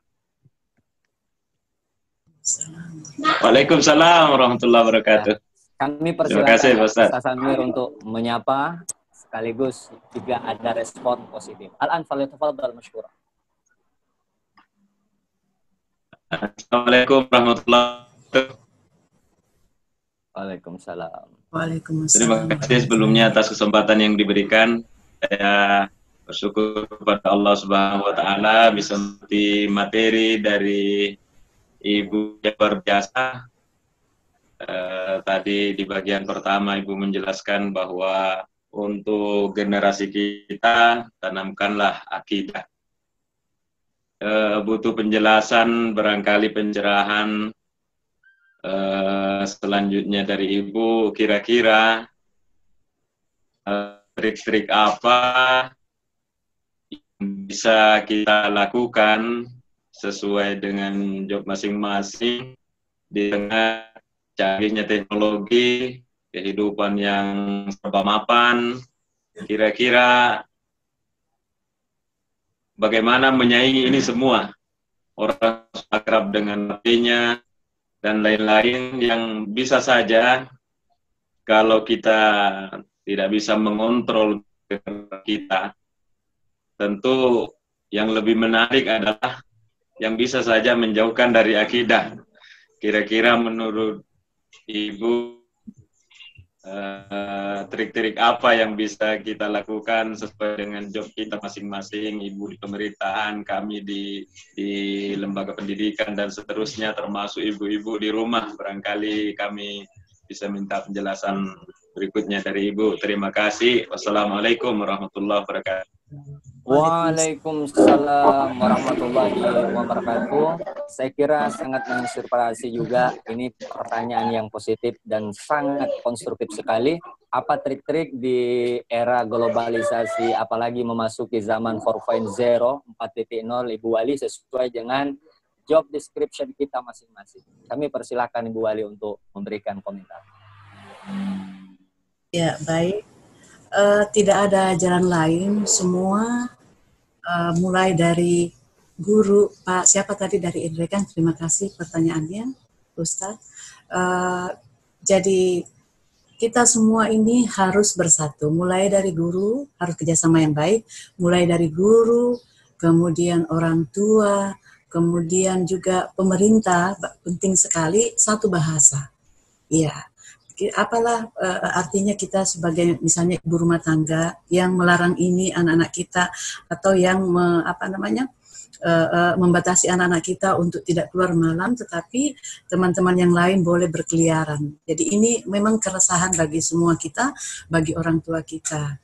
Waalaikumsalam warahmatullahi wabarakatuh. Ya, kami persilakan Ustaz Amir untuk menyapa sekaligus jika ada respon positif. Al-an falyatafaddal masykuran. Assalamualaikum warahmatullahi wabarakatuh. Waalaikumsalam. Waalaikumsalam. Terima kasih sebelumnya atas kesempatan yang diberikan. Saya bersyukur kepada Allah Subhanahu wa taala bisa mengerti materi dari Ibu yang luar biasa. Tadi di bagian pertama Ibu menjelaskan bahwa untuk generasi kita tanamkanlah akidah. Butuh penjelasan, barangkali pencerahan selanjutnya dari Ibu, kira-kira trik-trik apa yang bisa kita lakukan sesuai dengan job masing-masing di tengah canggihnya teknologi, kehidupan yang serba mapan. Kira-kira bagaimana menyaingi ini semua? Orang akrab dengan HP-nya dan lain-lain yang bisa saja kalau kita tidak bisa mengontrol kita. Tentu yang lebih menarik adalah yang bisa saja menjauhkan dari akidah. Kira-kira menurut Ibu trik-trik apa yang bisa kita lakukan sesuai dengan job kita masing-masing, Ibu di pemerintahan, kami di lembaga pendidikan dan seterusnya, termasuk ibu-ibu di rumah. Barangkali kami bisa minta penjelasan berikutnya dari Ibu. Terima kasih. Wassalamualaikum warahmatullahi wabarakatuh. Waalaikumsalam warahmatullahi wabarakatuh. Saya kira sangat menginspirasi juga. Ini pertanyaan yang positif dan sangat konstruktif sekali. Apa trik-trik di era globalisasi, apalagi memasuki zaman 4.0, 4.0, Ibu Wali, sesuai dengan job description kita masing-masing. Kami persilahkan Ibu Wali untuk memberikan komentar. Ya, baik. Tidak ada jalan lain, semua mulai dari guru, Pak siapa tadi dari Enrekang, terima kasih pertanyaannya, Ustadz. Jadi kita semua ini harus bersatu, mulai dari guru, harus kerjasama yang baik, mulai dari guru, kemudian orang tua, kemudian juga pemerintah, penting sekali satu bahasa. Iya. apalah artinya kita sebagai misalnya ibu rumah tangga yang melarang ini anak-anak kita, atau yang membatasi anak-anak kita untuk tidak keluar malam, tetapi teman-teman yang lain boleh berkeliaran. Jadi ini memang keresahan bagi semua kita, bagi orang tua kita.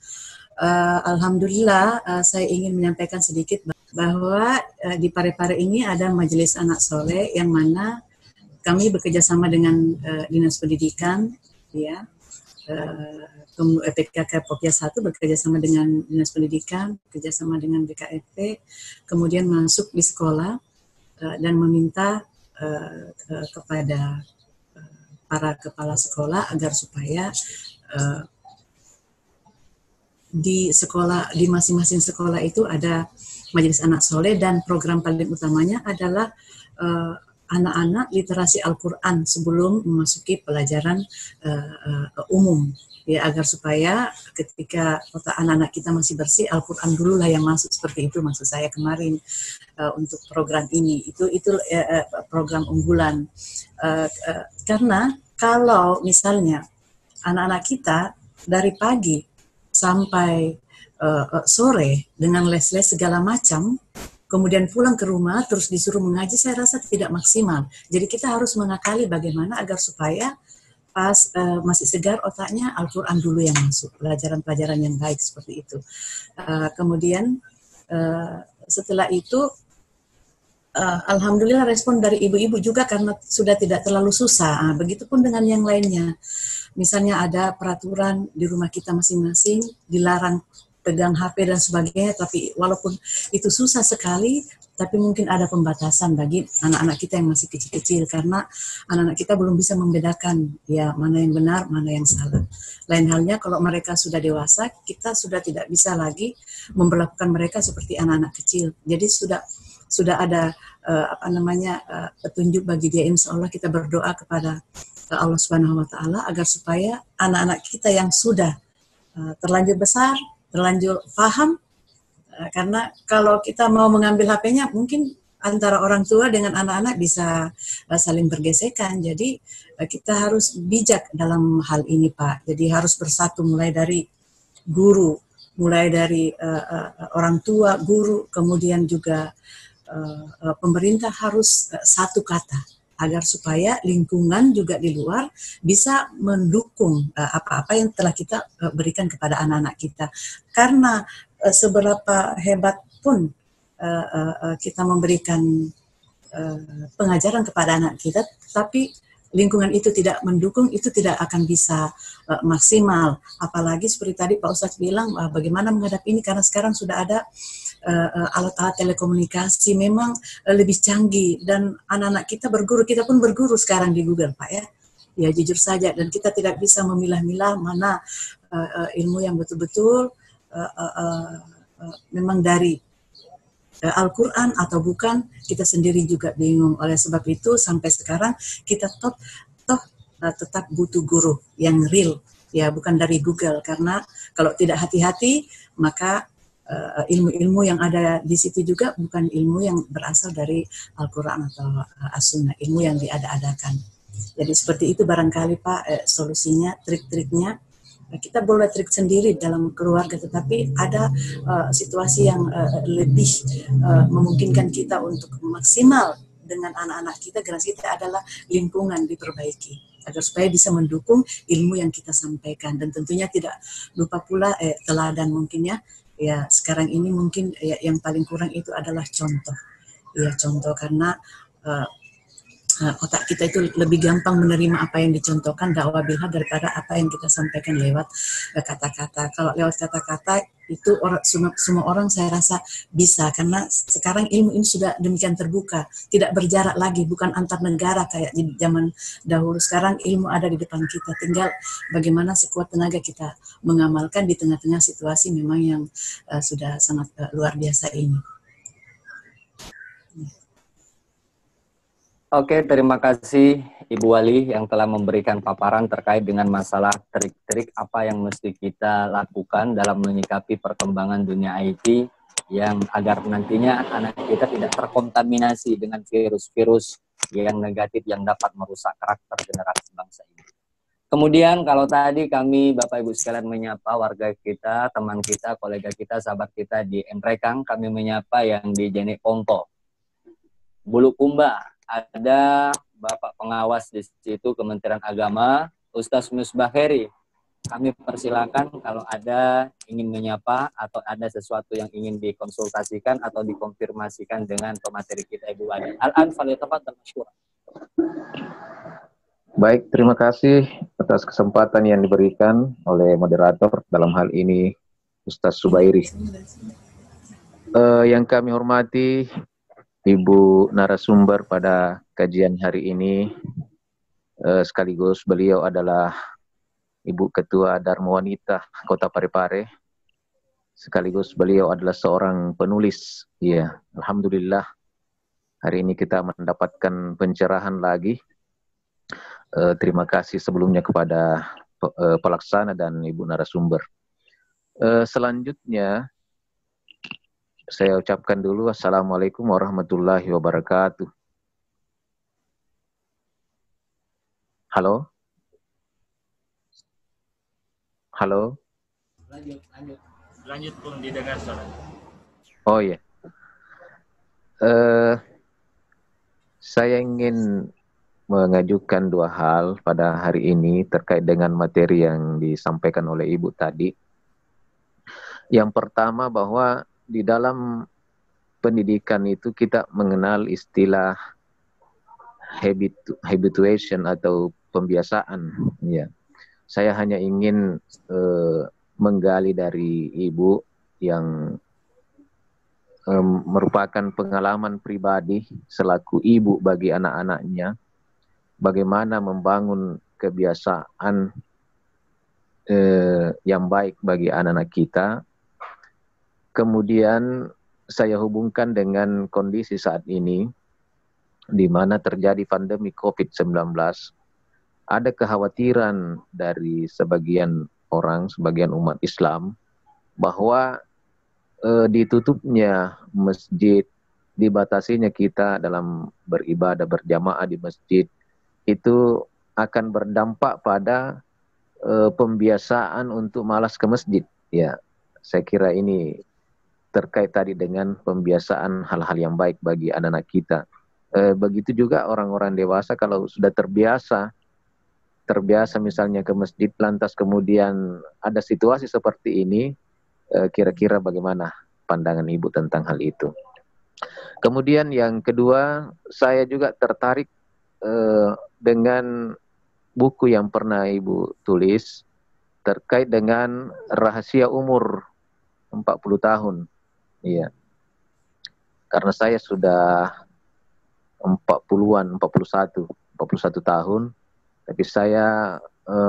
Alhamdulillah, saya ingin menyampaikan sedikit bahwa di Parepare ini ada Majelis Anak Soleh yang mana kami bekerja sama dengan Dinas Pendidikan, ya, PKK Popia 1 bekerja sama dengan Dinas Pendidikan, bekerja sama dengan BKFP, kemudian masuk di sekolah dan meminta kepada para kepala sekolah agar supaya di sekolah, di masing-masing sekolah itu ada Majelis Anak Soleh, dan program paling utamanya adalah anak-anak literasi Al-Quran sebelum memasuki pelajaran umum, ya, agar supaya ketika otak anak-anak kita masih bersih, Al-Quran dulu lah yang masuk, seperti itu maksud saya kemarin untuk program ini. Itu program unggulan, karena kalau misalnya anak-anak kita dari pagi sampai sore dengan les-les segala macam, kemudian pulang ke rumah terus disuruh mengaji, saya rasa tidak maksimal. Jadi kita harus mengakali bagaimana agar supaya pas masih segar otaknya, Al-Quran dulu yang masuk, pelajaran-pelajaran yang baik seperti itu. Kemudian setelah itu, alhamdulillah respon dari ibu-ibu juga karena sudah tidak terlalu susah. Begitupun dengan yang lainnya. Misalnya ada peraturan di rumah kita masing-masing, dilarang pegang HP dan sebagainya, tapi walaupun itu susah sekali, tapi mungkin ada pembatasan bagi anak-anak kita yang masih kecil-kecil, karena anak-anak kita belum bisa membedakan ya mana yang benar, mana yang salah. Lain halnya kalau mereka sudah dewasa, kita sudah tidak bisa lagi memperlakukan mereka seperti anak-anak kecil. Jadi sudah ada petunjuk bagi dia. Insya Allah kita berdoa kepada Allah Subhanahu Wa Taala agar supaya anak-anak kita yang sudah terlanjur besar, terlanjur paham, karena kalau kita mau mengambil HP-nya mungkin antara orang tua dengan anak-anak bisa saling bergesekan. Jadi kita harus bijak dalam hal ini, Pak. Jadi harus bersatu, mulai dari guru, mulai dari orang tua, guru, kemudian juga pemerintah harus satu kata, agar supaya lingkungan juga di luar bisa mendukung apa-apa yang telah kita berikan kepada anak-anak kita. Karena seberapa hebat pun kita memberikan pengajaran kepada anak kita, tapi lingkungan itu tidak mendukung, itu tidak akan bisa maksimal. Apalagi seperti tadi Pak Ustadz bilang, bagaimana menghadapi ini, karena sekarang sudah ada alat-alat telekomunikasi memang lebih canggih, dan anak-anak kita berguru, kita pun berguru sekarang di Google, Pak, ya. Ya jujur saja, dan kita tidak bisa memilah-milah mana ilmu yang betul-betul memang dari Al-Quran atau bukan, kita sendiri juga bingung. Oleh sebab itu sampai sekarang kita tetap butuh guru yang real, ya, bukan dari Google, karena kalau tidak hati-hati maka ilmu-ilmu yang ada di situ juga bukan ilmu yang berasal dari Al-Quran atau As-Sunnah, ilmu yang diada-adakan. Jadi seperti itu barangkali Pak solusinya, trik-triknya. Kita boleh trik sendiri dalam keluarga, tetapi ada situasi yang lebih memungkinkan kita untuk maksimal dengan anak-anak kita. Generasi kita adalah lingkungan diperbaiki, agar supaya bisa mendukung ilmu yang kita sampaikan. Dan tentunya tidak lupa pula teladan mungkin, ya. Ya, sekarang ini mungkin ya, yang paling kurang itu adalah contoh. Ya, contoh, karena otak kita itu lebih gampang menerima apa yang dicontohkan, dakwah bilhaq, daripada apa yang kita sampaikan lewat kata-kata. Kalau lewat kata-kata itu semua orang saya rasa bisa, karena sekarang ilmu ini sudah demikian terbuka, tidak berjarak lagi, bukan antar negara kayak di zaman dahulu. Sekarang ilmu ada di depan kita, tinggal bagaimana sekuat tenaga kita mengamalkan di tengah-tengah situasi memang yang sudah sangat luar biasa ini. Oke, terima kasih Ibu Wali yang telah memberikan paparan terkait dengan masalah trik-trik apa yang mesti kita lakukan dalam menyikapi perkembangan dunia IT, yang agar nantinya anak kita tidak terkontaminasi dengan virus-virus yang negatif yang dapat merusak karakter generasi bangsa ini. Kemudian kalau tadi kami Bapak Ibu sekalian menyapa warga kita, teman kita, kolega kita, sahabat kita di Enrekang, kami menyapa yang di Jenik Pongko, Bulukumba, ada Bapak pengawas di situ Kementerian Agama, Ustadz Musbaheri. Kami persilakan kalau ada ingin menyapa atau ada sesuatu yang ingin dikonsultasikan atau dikonfirmasikan dengan pemateri kita Ibu Wali. Al-an falyatafadhal masykuran. Baik, terima kasih atas kesempatan yang diberikan oleh moderator dalam hal ini Ustadz Subairi. Yang kami hormati Ibu narasumber pada kajian hari ini, sekaligus beliau adalah Ibu Ketua Dharma Wanita Kota Parepare, sekaligus beliau adalah seorang penulis. Ya, alhamdulillah hari ini kita mendapatkan pencerahan lagi. Terima kasih sebelumnya kepada pelaksana dan Ibu narasumber. Selanjutnya saya ucapkan dulu Assalamualaikum warahmatullahi wabarakatuh. Halo? Halo? Lanjut pun didengar suara. Oh iya. Saya ingin mengajukan dua hal pada hari ini terkait dengan materi yang disampaikan oleh Ibu tadi. Yang pertama bahwa di dalam pendidikan itu kita mengenal istilah habituation atau pembiasaan. Ya. Saya hanya ingin menggali dari Ibu yang merupakan pengalaman pribadi selaku ibu bagi anak-anaknya, bagaimana membangun kebiasaan yang baik bagi anak-anak kita. Kemudian saya hubungkan dengan kondisi saat ini, di mana terjadi pandemi COVID-19. Ada kekhawatiran dari sebagian orang, sebagian umat Islam, bahwa ditutupnya masjid, dibatasinya kita dalam beribadah berjamaah di masjid, itu akan berdampak pada pembiasaan untuk malas ke masjid. Ya, saya kira ini terkait tadi dengan pembiasaan hal-hal yang baik bagi anak-anak kita. Begitu juga orang-orang dewasa kalau sudah terbiasa misalnya ke masjid, lantas kemudian ada situasi seperti ini, kira-kira bagaimana pandangan Ibu tentang hal itu. Kemudian yang kedua, saya juga tertarik dengan buku yang pernah Ibu tulis terkait dengan rahasia umur 40 tahun. Iya. Karena saya sudah 41 tahun, tapi saya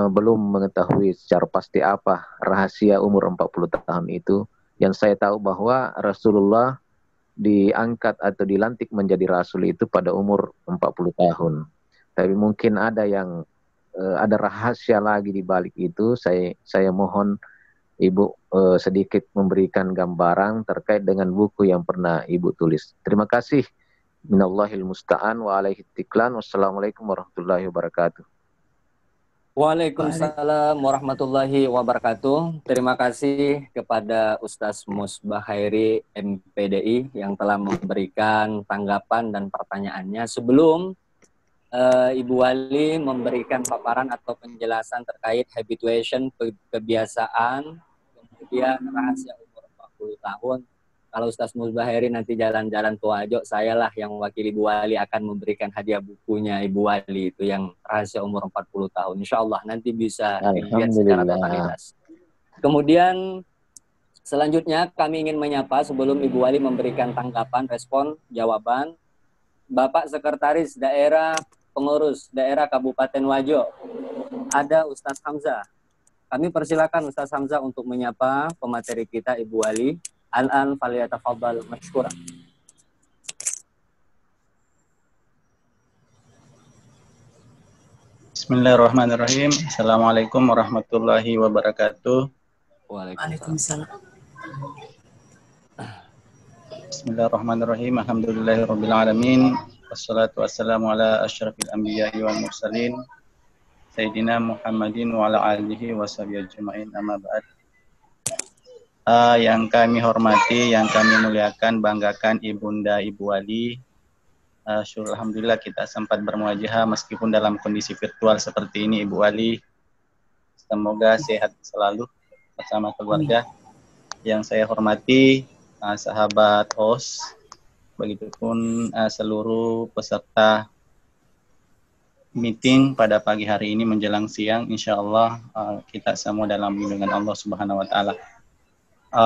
belum mengetahui secara pasti apa rahasia umur 40 tahun itu. Yang saya tahu bahwa Rasulullah diangkat atau dilantik menjadi Rasul itu pada umur 40 tahun. Tapi mungkin ada yang ada rahasia lagi di balik itu. Saya mohon Ibu sedikit memberikan gambaran terkait dengan buku yang pernah Ibu tulis. Terima kasih. Minallahil musta'an wa alaihi tiklan. Wassalamualaikum warahmatullahi wabarakatuh. Waalaikumsalam warahmatullahi wabarakatuh. Terima kasih kepada Ustadz Musbaheri MPDI yang telah memberikan tanggapan dan pertanyaannya. Sebelum Ibu Wali memberikan paparan atau penjelasan terkait habituation, kebiasaan, kemudian rahasia umur 40 tahun. Kalau Ustadz Musbaheri nanti jalan-jalan Tuajo, sayalah yang mewakili Ibu Wali akan memberikan hadiah bukunya Ibu Wali itu yang rahasia umur 40 tahun. Insya Allah nanti bisa dilihat secara totalitas. Kemudian selanjutnya kami ingin menyapa sebelum Ibu Wali memberikan tanggapan, respon, jawaban, Bapak Sekretaris Daerah Pengurus Daerah Kabupaten Wajo, ada Ustadz Hamzah. Kami persilakan Ustadz Hamzah untuk menyapa pemateri kita Ibu Wali. Al-an falyatafadhal masykuran. Bismillahirrahmanirrahim. Assalamualaikum warahmatullahi wabarakatuh. Waalaikumsalam. Bismillahirrahmanirrahim. Alhamdulillahirabbil alamin. Wassalatu wassalamu ala asyrafil anbiya'i wal mursalin Sayyidina Muhammadin wa ala alihi wa sahbihi ajma'in, amma ba'd. Yang kami hormati, yang kami muliakan, banggakan Ibunda Ibu Wali. Alhamdulillah kita sempat bermuajahah meskipun dalam kondisi virtual seperti ini, Ibu Wali. Semoga sehat selalu bersama keluarga. Yang saya hormati sahabat host, begitupun seluruh peserta meeting pada pagi hari ini menjelang siang. Insya Allah kita semua dalam lindungan Allah Subhanahu Wa Taala.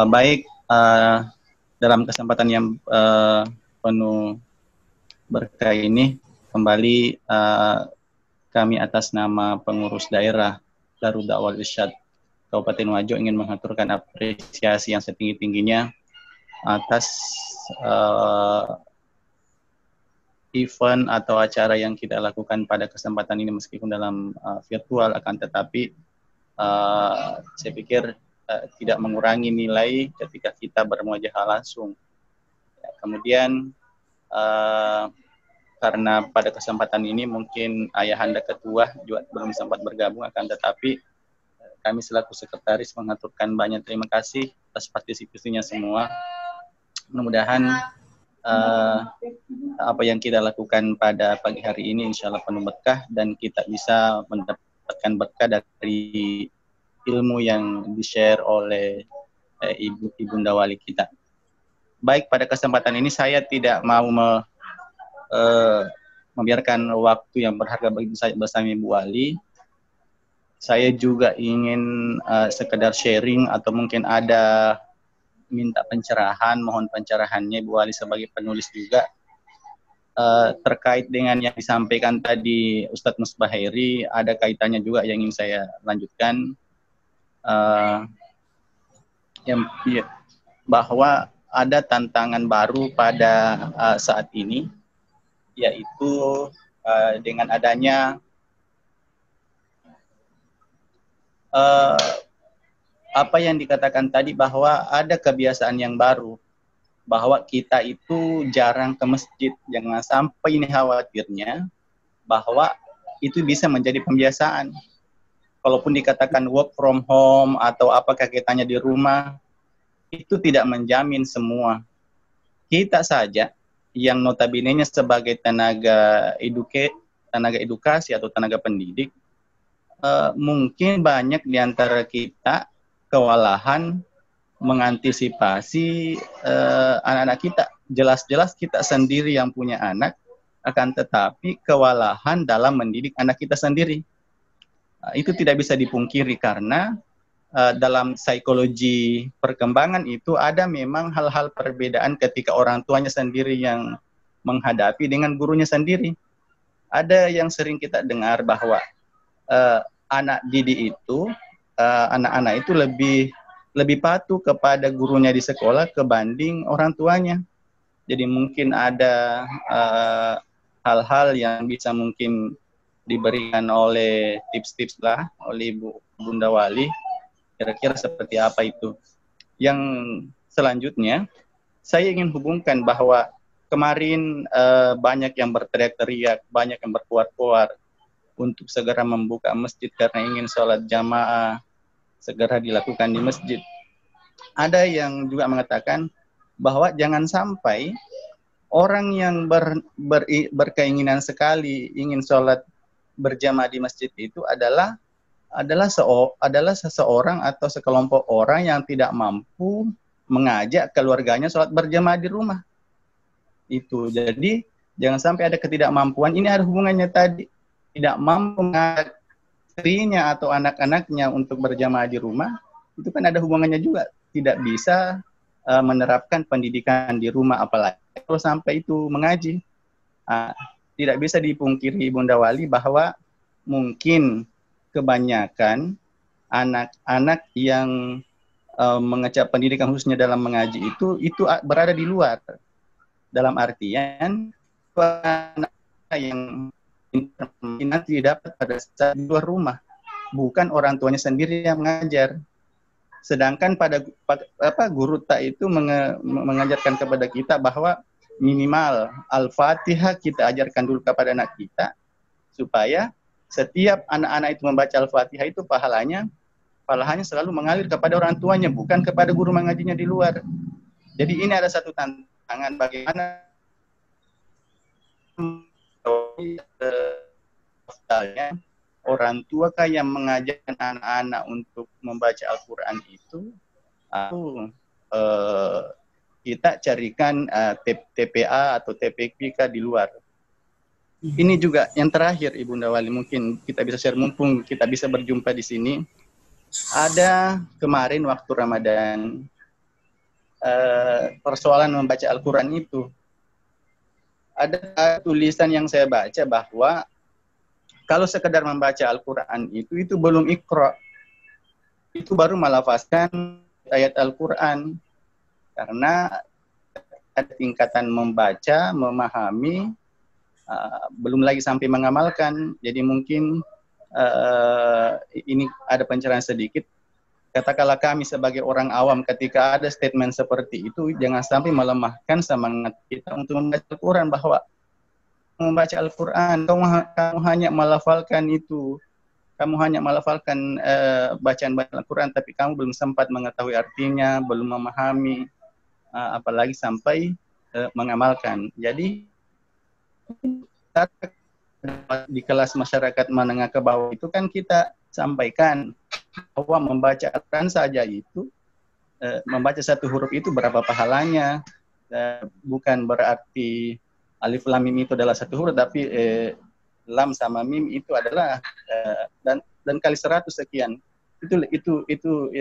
Baik, dalam kesempatan yang penuh berkah ini, kembali kami atas nama pengurus daerah Darul Da'wah Irsyad Kabupaten Wajo ingin mengaturkan apresiasi yang setinggi-tingginya atas event atau acara yang kita lakukan pada kesempatan ini meskipun dalam virtual, akan tetapi saya pikir tidak mengurangi nilai ketika kita bermuajahah langsung. Ya, kemudian karena pada kesempatan ini mungkin Ayahanda Ketua juga belum sempat bergabung, akan tetapi kami selaku sekretaris mengaturkan banyak terima kasih atas partisipasinya semua. Mudah-mudahan apa yang kita lakukan pada pagi hari ini insya Allah penuh berkah dan kita bisa mendapatkan berkah dari ilmu yang di-share oleh Ibunda Wali kita. Baik, pada kesempatan ini saya tidak mau membiarkan waktu yang berharga bagi saya bersama Ibu Wali. Saya juga ingin sekedar sharing atau mungkin ada minta pencerahan, mohon pencerahannya Ibu Wali sebagai penulis juga terkait dengan yang disampaikan tadi Ustadz Musbahairi. Ada kaitannya juga yang ingin saya lanjutkan, bahwa ada tantangan baru pada saat ini, yaitu dengan adanya apa yang dikatakan tadi bahwa ada kebiasaan yang baru, bahwa kita itu jarang ke masjid. Jangan sampai ini khawatirnya bahwa itu bisa menjadi pembiasaan. Kalaupun dikatakan work from home atau apakah kitanya di rumah, itu tidak menjamin semua. Kita saja yang notabene-nya sebagai tenaga edukasi atau tenaga pendidik, mungkin banyak di antara kita kewalahan mengantisipasi anak-anak kita. Jelas-jelas kita sendiri yang punya anak, akan tetapi kewalahan dalam mendidik anak kita sendiri. Itu tidak bisa dipungkiri karena dalam psikologi perkembangan itu ada memang hal-hal perbedaan ketika orang tuanya sendiri yang menghadapi dengan gurunya sendiri. Ada yang sering kita dengar bahwa anak didik itu, anak-anak itu lebih patuh kepada gurunya di sekolah kebanding orang tuanya. Jadi mungkin ada hal-hal yang bisa mungkin diberikan oleh tips-tips lah oleh Bunda Wali. Kira-kira seperti apa itu? Yang selanjutnya, saya ingin hubungkan bahwa kemarin banyak yang berteriak-teriak, banyak yang berkuar-kuar untuk segera membuka masjid karena ingin sholat jamaah segera dilakukan di masjid. Ada yang juga mengatakan bahwa jangan sampai orang yang berkeinginan sekali ingin sholat berjamaah di masjid itu adalah seseorang atau sekelompok orang yang tidak mampu mengajak keluarganya sholat berjamaah di rumah. Itu jadi jangan sampai ada ketidakmampuan. Ini ada hubungannya tadi, tidak mampu mengajak istrinya atau anak-anaknya untuk berjamaah di rumah, itu kan ada hubungannya juga. Tidak bisa menerapkan pendidikan di rumah, apalagi kalau sampai itu mengaji. Tidak bisa dipungkiri Bunda Wali bahwa mungkin kebanyakan anak-anak yang mengecap pendidikan khususnya dalam mengaji itu berada di luar. Dalam artian anak yang nanti dapat pada saat di luar rumah, bukan orang tuanya sendiri yang mengajar. Sedangkan pada guru itu mengajarkan kepada kita bahwa minimal Al-Fatihah kita ajarkan dulu kepada anak kita supaya setiap anak-anak itu membaca Al-Fatihah itu pahalanya selalu mengalir kepada orang tuanya, bukan kepada guru mengajinya di luar. Jadi ini ada satu tantangan bagaimana orang tua yang mengajarkan anak-anak untuk membaca Al-Quran itu, kita carikan TPA atau TPK di luar. Ini juga yang terakhir, Ibunda Wali, mungkin kita bisa share mumpung kita bisa berjumpa di sini. Ada kemarin waktu Ramadan persoalan membaca Al-Quran itu. Ada tulisan yang saya baca bahwa kalau sekedar membaca Al-Quran itu belum iqra. Itu baru melafazkan ayat Al-Quran. Karena ada tingkatan membaca, memahami, belum lagi sampai mengamalkan. Jadi mungkin ini ada pencerahan sedikit. Katakanlah kami sebagai orang awam ketika ada statement seperti itu, jangan sampai melemahkan semangat kita untuk membaca Al-Quran, bahwa membaca Al-Quran kamu hanya melafalkan itu, kamu hanya melafalkan bacaan-bacaan Al-Quran, tapi kamu belum sempat mengetahui artinya, belum memahami, apalagi sampai mengamalkan. Jadi di kelas masyarakat menengah ke bawah itu kan kita sampaikan bahwa membaca Al-Quran saja itu, membaca satu huruf itu berapa pahalanya, bukan berarti alif lam mim itu adalah satu huruf, tapi lam sama mim itu adalah dan kali 100 sekian. Itu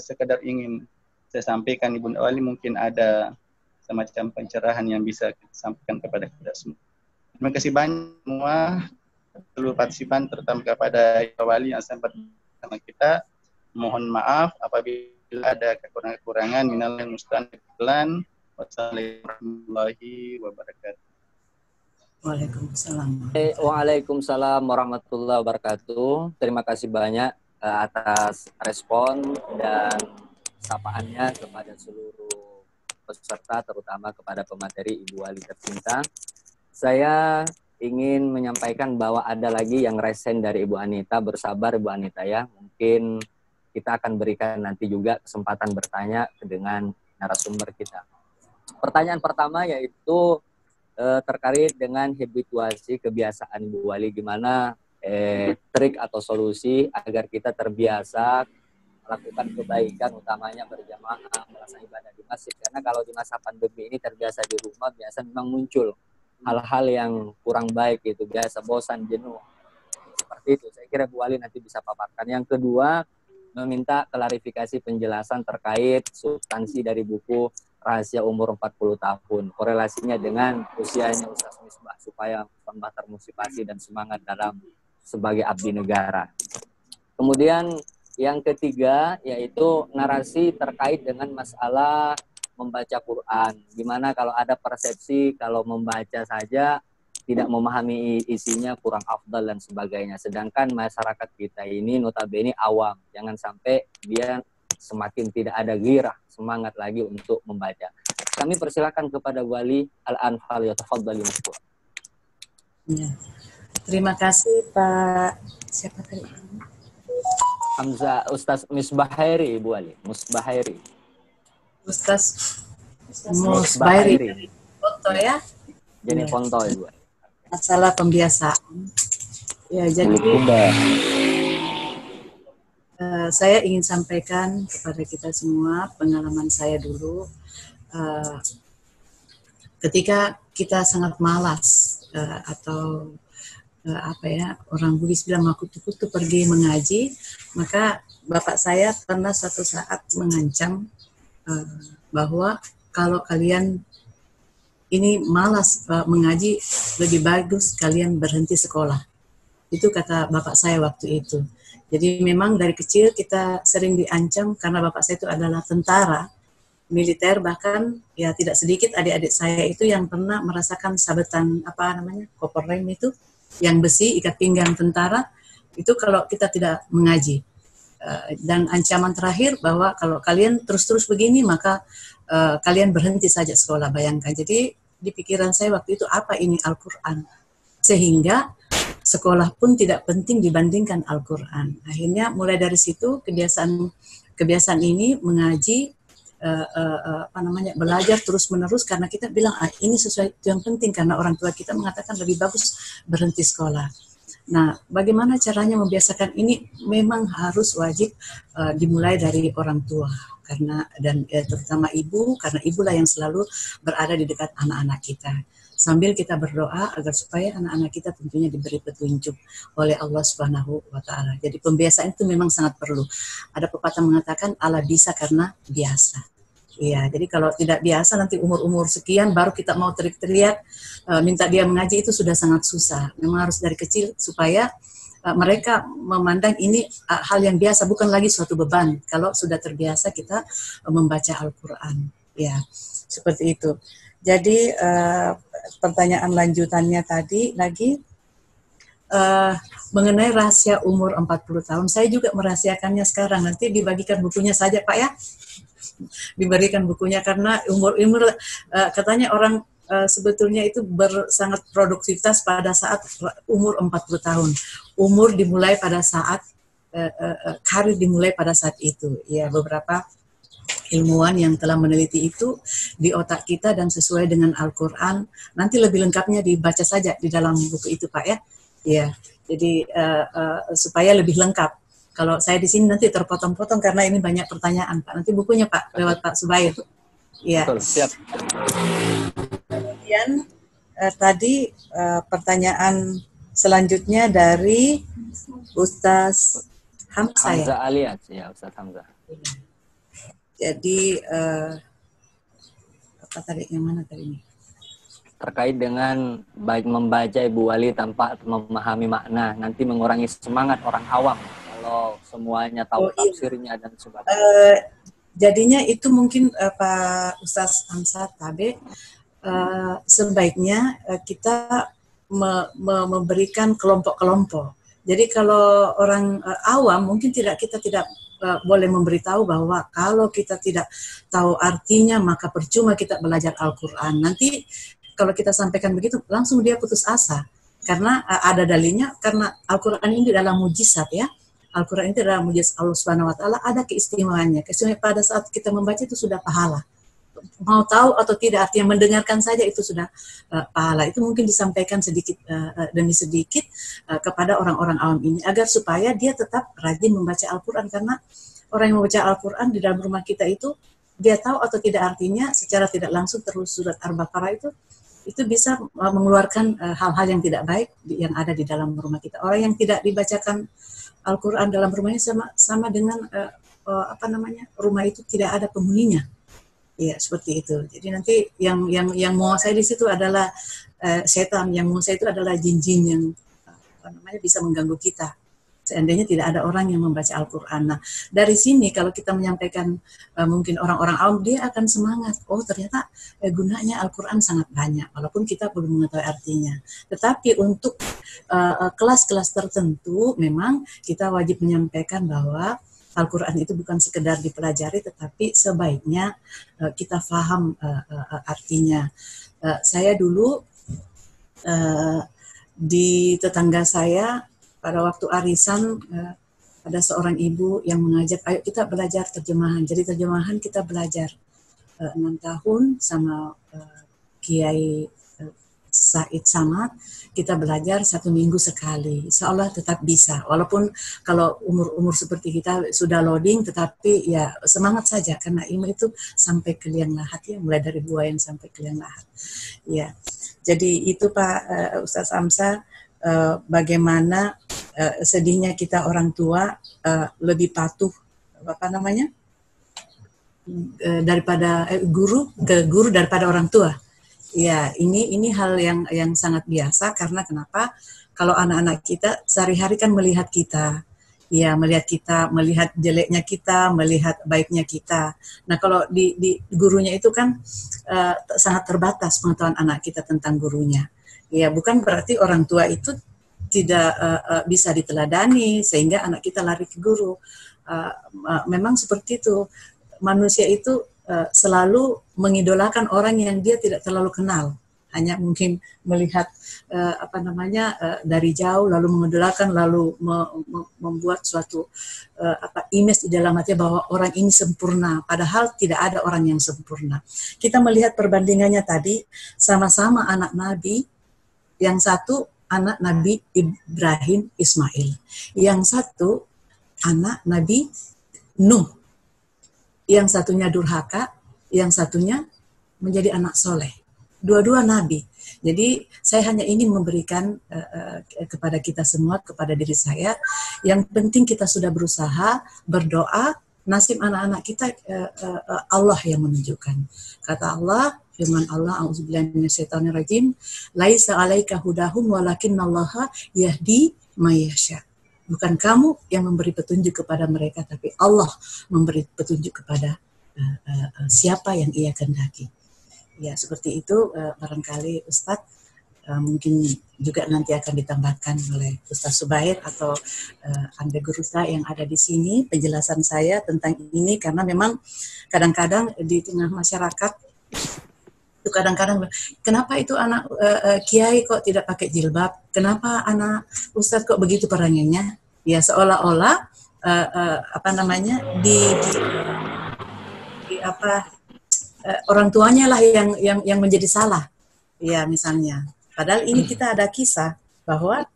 sekedar ingin saya sampaikan, Ibunda Wali, mungkin ada semacam pencerahan yang bisa kita sampaikan kepada kita semua. Terima kasih banyak semua seluruh partisipan, terutama kepada Ibu Wali yang sempat bersama kita. Mohon maaf apabila ada kekurangan. Minal mustaqbilan. Wassalamualaikum warahmatullahi wabarakatuh. Waalaikumsalam. Waalaikumsalam warahmatullahi wabarakatuh. Terima kasih banyak atas respon dan sapaannya kepada seluruh peserta, terutama kepada pemateri Ibu Wali tercinta. Saya ingin menyampaikan bahwa ada lagi yang resen dari Ibu Anita. Bersabar Ibu Anita ya. Mungkin kita akan berikan nanti juga kesempatan bertanya dengan narasumber kita. Pertanyaan pertama yaitu terkait dengan habituasi kebiasaan Ibu Wali, gimana trik atau solusi agar kita terbiasa melakukan kebaikan, utamanya berjamaah, melaksanakan ibadah di masjid. Karena kalau di masa pandemi ini terbiasa di rumah, biasa memang muncul hal-hal yang kurang baik gitu, biasa bosan, jenuh. Seperti itu, saya kira Bu Wali nanti bisa paparkan. Yang kedua, meminta klarifikasi penjelasan terkait substansi dari buku Rahasia Umur 40 Tahun. Korelasinya dengan usianya Ustaz Misbah, supaya tambah termotivasi dan semangat dalam sebagai abdi negara. Kemudian yang ketiga, yaitu narasi terkait dengan masalah membaca Quran. Gimana kalau ada persepsi kalau membaca saja tidak memahami isinya, kurang afdal dan sebagainya. Sedangkan masyarakat kita ini notabene awam. Jangan sampai dia semakin tidak ada gairah, semangat lagi untuk membaca. Kami persilakan kepada Wali Al-Anfal, ya tafadhali mashkur. Ya. Terima kasih Pak. Siapa tadi? Hamzah, Ustaz Misbahairi, Ibu Wali. Musbahairi. Ustaz Musbahairi. Foto ya. Jadi foto Ibu. Masalah pembiasaan. Ya, jadi saya ingin sampaikan kepada kita semua pengalaman saya dulu. Ketika kita sangat malas atau orang Bugis bilang mau kutu-kutu pergi mengaji, maka bapak saya pernah suatu saat mengancam bahwa kalau kalian ini malas mengaji, lebih bagus kalian berhenti sekolah. Itu kata bapak saya waktu itu. Jadi memang dari kecil kita sering diancam karena bapak saya itu adalah tentara militer, bahkan ya tidak sedikit adik-adik saya itu yang pernah merasakan sabetan koper rem itu, yang besi ikat pinggang tentara itu kalau kita tidak mengaji. Dan ancaman terakhir bahwa kalau kalian terus-terus begini maka kalian berhenti saja sekolah. Bayangkan. Jadi di pikiran saya waktu itu apa ini Al-Quran, sehingga sekolah pun tidak penting dibandingkan Al-Quran. Akhirnya mulai dari situ kebiasaan ini mengaji, belajar terus menerus karena kita bilang ini sesuatu yang penting karena orang tua kita mengatakan lebih bagus berhenti sekolah. Nah, bagaimana caranya membiasakan ini? Memang harus wajib dimulai dari orang tua terutama ibu, karena ibulah yang selalu berada di dekat anak-anak kita. Sambil kita berdoa agar supaya anak-anak kita tentunya diberi petunjuk oleh Allah Subhanahu wa Ta'ala. Jadi pembiasaan itu memang sangat perlu. Ada pepatah mengatakan Allah bisa karena biasa. Iya, jadi kalau tidak biasa nanti umur-umur sekian baru kita mau teriak-teriak minta dia mengaji, itu sudah sangat susah. Memang harus dari kecil supaya mereka memandang ini hal yang biasa, bukan lagi suatu beban. Kalau sudah terbiasa kita membaca Al-Quran, ya seperti itu. Jadi pertanyaan lanjutannya tadi lagi mengenai rahasia umur 40 tahun. Saya juga merahasiakannya sekarang. Nanti dibagikan bukunya saja, Pak, ya. Diberikan bukunya karena umur katanya orang sebetulnya itu sangat produktivitas pada saat umur 40 tahun. Umur dimulai pada saat karir dimulai pada saat itu. Ya, beberapa ilmuwan yang telah meneliti itu di otak kita dan sesuai dengan Al-Quran. Nanti lebih lengkapnya dibaca saja di dalam buku itu, Pak, ya. Ya, jadi supaya lebih lengkap. Kalau saya di sini nanti terpotong-potong karena ini banyak pertanyaan, Pak. Nanti bukunya, Pak, lewat Pak Subair. Ya. Betul, siap. Kemudian tadi pertanyaan selanjutnya dari Ustaz Hamzah. Hamzah Alias, ya Ustaz Hamzah. Jadi apa tadi, yang mana tadi ini? Terkait dengan baik membaca Ibu Wali tanpa memahami makna, nanti mengurangi semangat orang awam kalau semuanya tahu tafsirnya dan sebagainya. Jadinya itu mungkin Pak Ustaz Hamzah Tabe, sebaiknya kita memberikan kelompok-kelompok. Jadi kalau orang awam mungkin kita tidak boleh memberitahu bahwa kalau kita tidak tahu artinya maka percuma kita belajar Al-Quran. Nanti kalau kita sampaikan begitu langsung dia putus asa karena ada dalilnya, karena Al-Quran ini adalah mujizat, ya. Al-Quran itu adalah mujizat Allah Subhanahu wa Ta'ala, ada keistimewaannya. Keistimewaan pada saat kita membaca itu sudah pahala. Mau tahu atau tidak, artinya mendengarkan saja itu sudah pahala. Itu mungkin disampaikan sedikit demi sedikit kepada orang-orang awam ini agar supaya dia tetap rajin membaca Al-Quran, karena orang yang membaca Al-Quran di dalam rumah kita itu dia tahu atau tidak artinya secara tidak langsung terus surat Al-Baqarah itu bisa mengeluarkan hal-hal yang tidak baik yang ada di dalam rumah kita. Orang yang tidak dibacakan Al-Quran dalam rumahnya sama dengan rumah itu tidak ada penghuninya. Ya, seperti itu. Jadi nanti yang menguasai di situ adalah setan, yang menguasai itu adalah jin-jin yang bisa mengganggu kita. Seandainya tidak ada orang yang membaca Al-Quran. Nah, dari sini kalau kita menyampaikan mungkin orang-orang awam, dia akan semangat. Oh, ternyata gunanya Al-Quran sangat banyak, walaupun kita belum mengetahui artinya. Tetapi untuk kelas-kelas tertentu, memang kita wajib menyampaikan bahwa Al-Quran itu bukan sekedar dipelajari, tetapi sebaiknya kita paham artinya. Saya dulu di tetangga saya, pada waktu arisan ada seorang ibu yang mengajak, ayo kita belajar terjemahan. Jadi terjemahan kita belajar 6 tahun sama Kiai Said Samad, kita belajar 1 minggu sekali. Insya Allah tetap bisa. Walaupun kalau umur-umur seperti kita sudah loading, tetapi ya semangat saja karena ilmu itu sampai ke liang lahat, ya, mulai dari buayan sampai ke liang lahat. Ya, jadi itu Pak Ustaz Hamzah. Bagaimana sedihnya kita orang tua lebih patuh daripada guru daripada orang tua. Ya, ini hal yang sangat biasa, karena kenapa? Kalau anak-anak kita sehari-hari kan melihat kita, ya, melihat jeleknya kita, melihat baiknya kita. Nah, kalau di gurunya itu kan sangat terbatas pengetahuan anak kita tentang gurunya. Ya, bukan berarti orang tua itu tidak bisa diteladani sehingga anak kita lari ke guru. Memang seperti itu. Manusia itu selalu mengidolakan orang yang dia tidak terlalu kenal. hanya mungkin melihat dari jauh, lalu mengedulakan, lalu membuat suatu image di dalam hati bahwa orang ini sempurna, padahal tidak ada orang yang sempurna. Kita melihat perbandingannya tadi, sama-sama anak Nabi, yang satu anak Nabi Ibrahim Ismail, yang satu anak Nabi Nuh, yang satunya durhaka, yang satunya menjadi anak soleh. Dua-dua Nabi. Jadi saya hanya ingin memberikan kepada kita semua, kepada diri saya, yang penting kita sudah berusaha, berdoa, nasib anak-anak kita Allah yang menunjukkan. Kata Allah, firman Allah, a'udzubillahi minasyaitonirrajim, laisa 'alaika hudahum walakinnallaha yahdi may yasha. Bukan kamu yang memberi petunjuk kepada mereka, tapi Allah memberi petunjuk kepada siapa yang Ia kehendaki. Ya, seperti itu barangkali Ustadz, mungkin juga nanti akan ditambahkan oleh Ustadz Subair atau Anda Gurusa yang ada di sini penjelasan saya tentang ini, karena memang kadang-kadang di tengah masyarakat itu kadang-kadang kenapa itu anak kiai kok tidak pakai jilbab, kenapa anak Ustadz kok begitu perangannya, ya seolah-olah orang tuanya lah yang menjadi salah, ya misalnya. Padahal ini kita ada kisah bahwa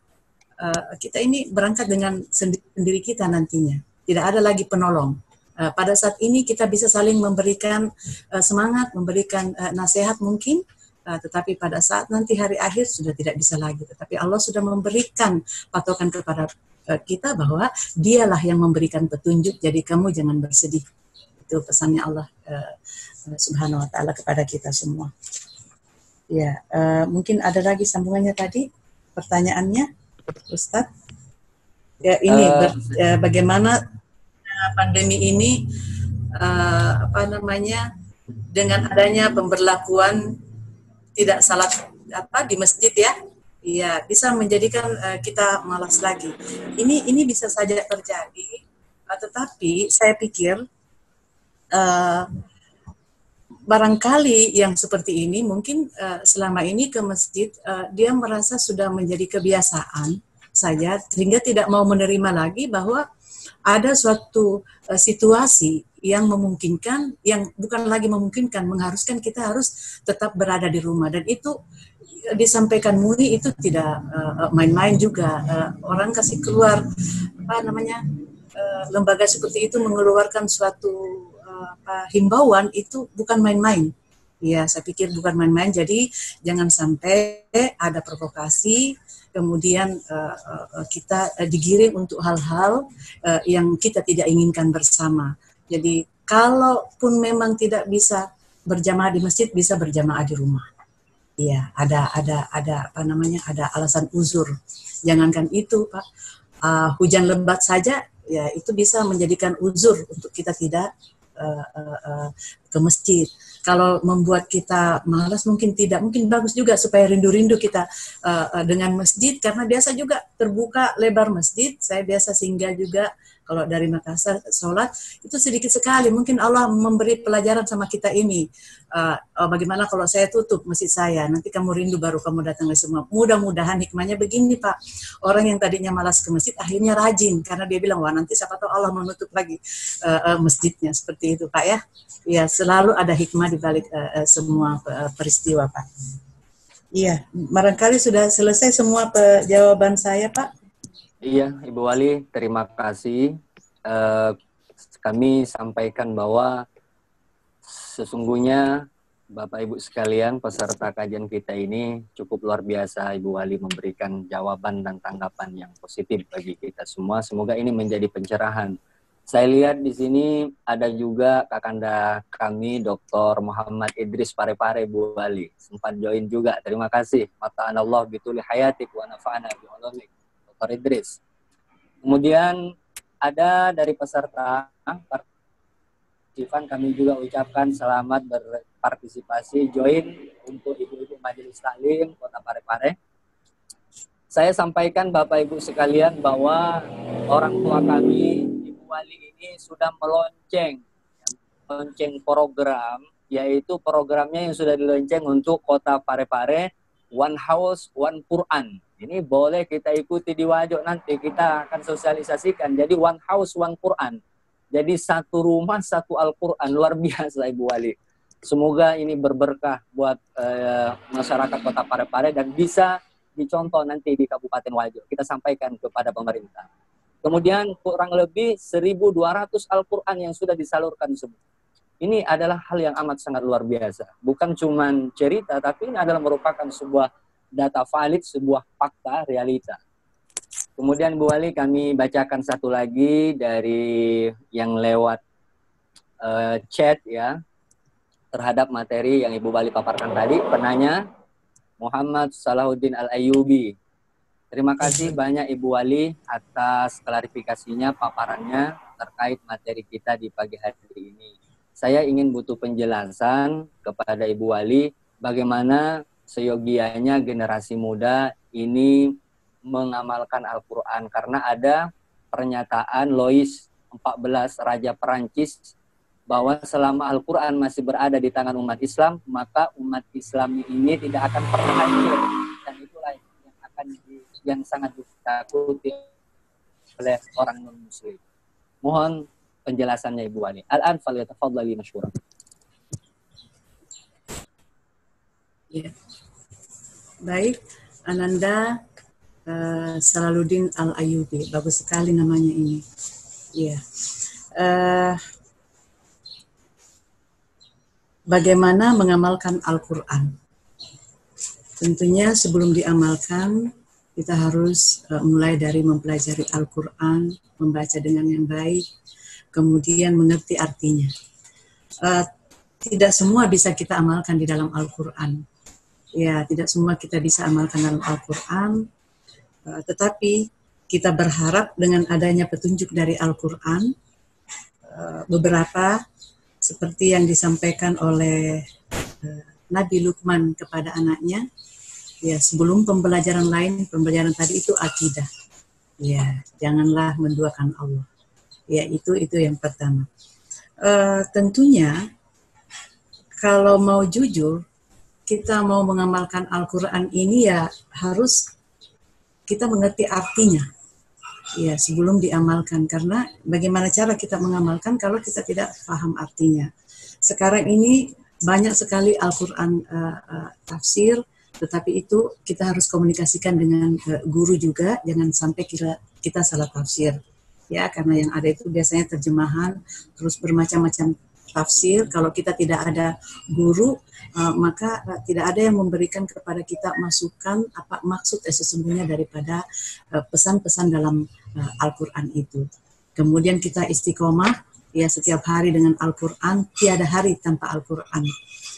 kita ini berangkat dengan sendiri kita nantinya, tidak ada lagi penolong. Pada saat ini kita bisa saling memberikan semangat, memberikan nasihat mungkin, tetapi pada saat nanti hari akhir sudah tidak bisa lagi. Tetapi Allah sudah memberikan patokan kepada kita bahwa Dialah yang memberikan petunjuk. Jadi kamu jangan bersedih. Itu pesannya Allah Subhanahu wa Ta'ala kepada kita semua. Ya, mungkin ada lagi sambungannya tadi pertanyaannya, Ustadz. Ya, ini bagaimana pandemi ini dengan adanya pemberlakuan tidak salat di masjid ya, ya bisa menjadikan kita malas lagi. Ini bisa saja terjadi, tetapi saya pikir barangkali yang seperti ini mungkin selama ini ke masjid dia merasa sudah menjadi kebiasaan saja, sehingga tidak mau menerima lagi bahwa ada suatu situasi yang memungkinkan, yang bukan lagi memungkinkan, mengharuskan kita harus tetap berada di rumah. Dan itu disampaikan MUI itu tidak main-main juga. Orang kasih keluar lembaga seperti itu mengeluarkan suatu himbauan, itu bukan main-main. Ya, saya pikir bukan main-main. Jadi jangan sampai ada provokasi, kemudian kita digiring untuk hal-hal yang kita tidak inginkan bersama. Jadi kalaupun memang tidak bisa berjamaah di masjid, bisa berjamaah di rumah. Iya, ada alasan uzur. Jangankan itu, Pak, hujan lebat saja, ya itu bisa menjadikan uzur untuk kita tidak ke masjid. Kalau membuat kita malas mungkin tidak, mungkin bagus juga supaya rindu-rindu kita dengan masjid, karena biasa juga terbuka lebar masjid. Saya biasa singgah juga kalau dari Makassar sholat itu sedikit sekali. Mungkin Allah memberi pelajaran sama kita ini. Bagaimana kalau saya tutup masjid saya, nanti kamu rindu baru kamu datang ke semua. Mudah-mudahan hikmahnya begini, Pak. Orang yang tadinya malas ke masjid akhirnya rajin, karena dia bilang, wah nanti siapa tahu Allah menutup lagi masjidnya. Seperti itu, Pak ya. Ya, selalu ada hikmah di balik semua peristiwa, Pak. Iya, barangkali sudah selesai semua jawaban saya, Pak. Iya, Ibu Wali, terima kasih. Kami sampaikan bahwa sesungguhnya Bapak Ibu sekalian peserta kajian kita ini cukup luar biasa. Ibu Wali memberikan jawaban dan tanggapan yang positif bagi kita semua. Semoga ini menjadi pencerahan. Saya lihat di sini ada juga kakanda kami, Dr. Muhammad Idris Parepare, Bu Wali. Sempat join juga. Terima kasih. Mata'anallah bituli hayatik wa nafa'ana bi'ulumik. Dr. Idris. Kemudian ada dari peserta partisipan, kami juga ucapkan selamat berpartisipasi, join untuk ibu-ibu Majelis Taklim Kota Parepare. Saya sampaikan Bapak Ibu sekalian bahwa orang tua kami, Ibu Wali ini sudah melonceng program yaitu programnya yang sudah dilonceng untuk Kota Parepare, One House, One Quran. Ini boleh kita ikuti di Wajo, nanti kita akan sosialisasikan. Jadi One House, One Quran. Jadi satu rumah, satu Al-Quran. Luar biasa Ibu Wali. Semoga ini berberkah buat masyarakat Kota Parepare dan bisa dicontoh nanti di Kabupaten Wajo. Kita sampaikan kepada pemerintah. Kemudian kurang lebih 1.200 Al-Quran yang sudah disalurkan semua. Ini adalah hal yang amat sangat luar biasa. Bukan cuma cerita, tapi ini adalah merupakan sebuah data valid, sebuah fakta, realita. Kemudian Bu Wali, kami bacakan satu lagi dari yang lewat chat ya, terhadap materi yang Ibu Wali paparkan tadi. Penanya Muhammad Salahuddin Al-Ayyubi. Terima kasih banyak Ibu Wali atas klarifikasinya, paparannya terkait materi kita di pagi hari ini. Saya ingin butuh penjelasan kepada Ibu Wali bagaimana seyogianya generasi muda ini mengamalkan Al-Quran. Karena ada pernyataan Louis XIV, Raja Perancis, bahwa selama Al-Quran masih berada di tangan umat Islam, maka umat Islam ini tidak akan pernah hancur. Dan itulah yang sangat ditakuti oleh orang non-muslim. Mohon penjelasannya Ibu Wali. Al-an falyatafaddali masykuran. Ya. Baik, Ananda Salahuddin Al-Ayyubi. Bagus sekali namanya ini. Ya. Bagaimana mengamalkan Al-Quran? Tentunya sebelum diamalkan, kita harus mulai dari mempelajari Al-Quran, membaca dengan yang baik, kemudian mengerti artinya. Tidak semua bisa kita amalkan di dalam Al-Quran. Ya, tidak semua kita bisa amalkan dalam Al-Quran, tetapi kita berharap dengan adanya petunjuk dari Al-Quran, beberapa seperti yang disampaikan oleh Nabi Luqman kepada anaknya, ya, sebelum pembelajaran lain, pembelajaran tadi itu akidah. Ya, janganlah menduakan Allah. Ya, itu yang pertama. Tentunya kalau mau jujur, kita mau mengamalkan Al-Quran ini ya harus kita mengerti artinya. Ya, sebelum diamalkan. Karena bagaimana cara kita mengamalkan kalau kita tidak paham artinya. Sekarang ini banyak sekali Al-Quran tafsir, tetapi itu kita harus komunikasikan dengan guru juga, jangan sampai kita salah tafsir. Ya, karena yang ada itu biasanya terjemahan, terus bermacam-macam tafsir. Kalau kita tidak ada guru, maka tidak ada yang memberikan kepada kita masukan apa maksud sesungguhnya daripada pesan-pesan dalam Al-Quran itu. Kemudian kita istiqomah, ya, setiap hari dengan Al-Quran, tiada hari tanpa Al-Quran.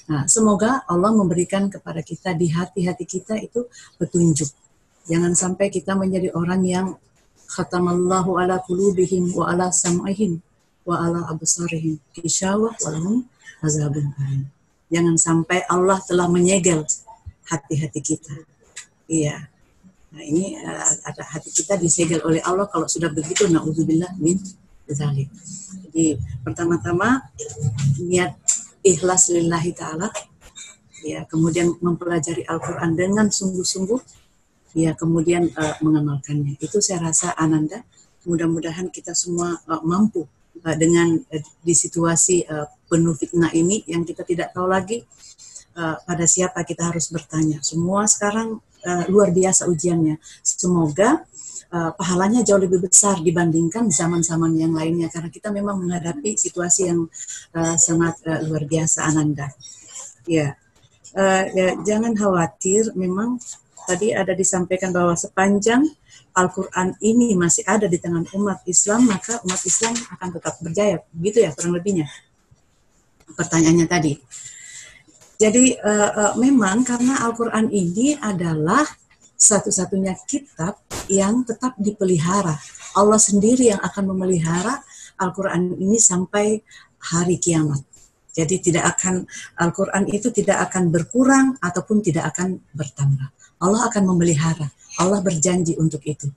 Nah, semoga Allah memberikan kepada kita di hati-hati kita itu petunjuk. Jangan sampai kita menjadi orang yang khatamallahu ala qulubihim wa ala sam'ihim wa ala absarihim ghishawah wa lahum azabun alim. Jangan sampai Allah telah menyegel hati-hati kita. Iya. Nah, ini ada hati kita disegel oleh Allah kalau sudah begitu, na'udzubillah min dzalik. Jadi pertama-tama niat ikhlas lillahi ta'ala, ya, kemudian mempelajari Al-Quran dengan sungguh-sungguh, ya, kemudian mengamalkannya. Itu saya rasa Ananda, mudah-mudahan kita semua mampu dengan di situasi penuh fitnah ini yang kita tidak tahu lagi pada siapa kita harus bertanya. Semua sekarang luar biasa ujiannya. Semoga pahalanya jauh lebih besar dibandingkan zaman-zaman yang lainnya, karena kita memang menghadapi situasi yang sangat luar biasa, Ananda. Ya, jangan khawatir. Memang tadi ada disampaikan bahwa sepanjang Al-Quran ini masih ada di tangan umat Islam, maka umat Islam akan tetap berjaya. Begitu ya kurang lebihnya pertanyaannya tadi. Jadi memang karena Al-Quran ini adalah satu-satunya kitab yang tetap dipelihara. Allah sendiri yang akan memelihara Al-Quran ini sampai hari kiamat. Jadi Al-Quran itu tidak akan berkurang ataupun tidak akan bertambah. Allah akan memelihara. Allah berjanji untuk itu.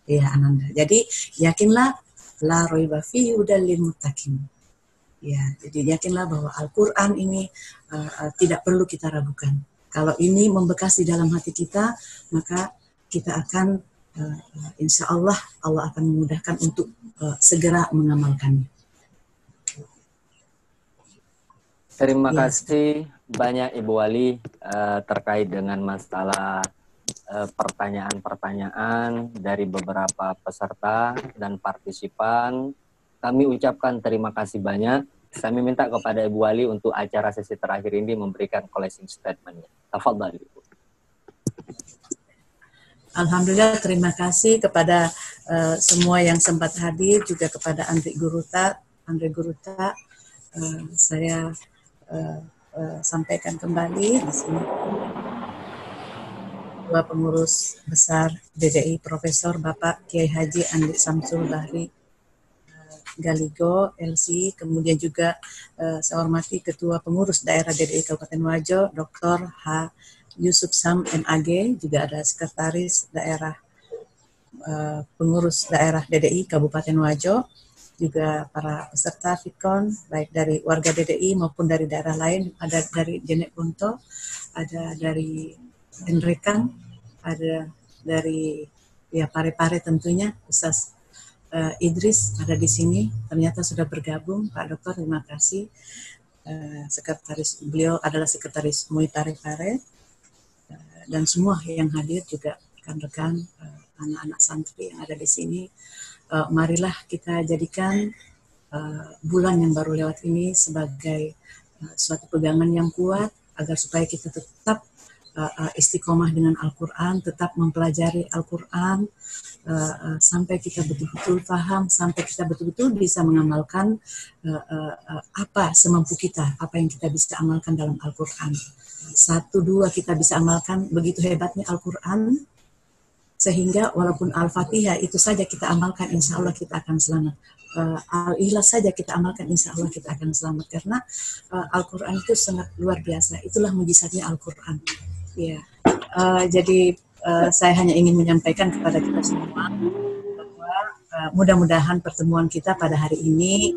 Ya, Ananda. Jadi yakinlah la raiba fihi hudal lil muttaqin. Ya, jadi yakinlah bahwa Al-Quran ini tidak perlu kita ragukan. Kalau ini membekas di dalam hati kita, maka kita akan insya Allah akan memudahkan untuk segera mengamalkannya. Terima Ya. kasih banyak Ibu Wali terkait dengan masalah pertanyaan-pertanyaan dari beberapa peserta dan partisipan. Kami ucapkan terima kasih banyak. Kami minta kepada Ibu Wali untuk acara sesi terakhir ini memberikan closing statement-nya. Tafadhal, Ibu. Alhamdulillah, terima kasih kepada semua yang sempat hadir, juga kepada Andre Guruta. Saya sampaikan kembali di sini Ketua Pengurus Besar DDI Profesor Bapak Kiai Haji Andi Samsul Bahri Galigo LC, kemudian juga saya hormati Ketua Pengurus Daerah DDI Kabupaten Wajo Dr. H. Yusuf Sam MAG, juga ada Sekretaris Daerah Pengurus Daerah DDI Kabupaten Wajo, juga para peserta FIKON, baik dari warga DDI maupun dari daerah lain, ada dari Jenek Punto, ada dari Enrekang, ada dari Pare-Pare tentunya, Ustaz Idris ada di sini, ternyata sudah bergabung, Pak Dokter, terima kasih. Sekretaris, beliau adalah Sekretaris MUI Pare-Pare, dan semua yang hadir juga rekan-rekan anak-anak santri yang ada di sini. Marilah kita jadikan bulan yang baru lewat ini sebagai suatu pegangan yang kuat agar supaya kita tetap istiqomah dengan Al-Quran, tetap mempelajari Al-Quran sampai kita betul-betul paham, sampai kita betul-betul bisa mengamalkan apa semampu kita, apa yang kita bisa amalkan dalam Al-Quran. 1, 2 kita bisa amalkan, begitu hebatnya Al-Quran, sehingga walaupun Al-Fatihah itu saja kita amalkan, insya Allah kita akan selamat. Al-Ikhlas saja kita amalkan, insya Allah kita akan selamat. Karena Al-Quran itu sangat luar biasa. Itulah mujizatnya Al-Quran. Ya. Jadi saya hanya ingin menyampaikan kepada kita semua bahwa mudah-mudahan pertemuan kita pada hari ini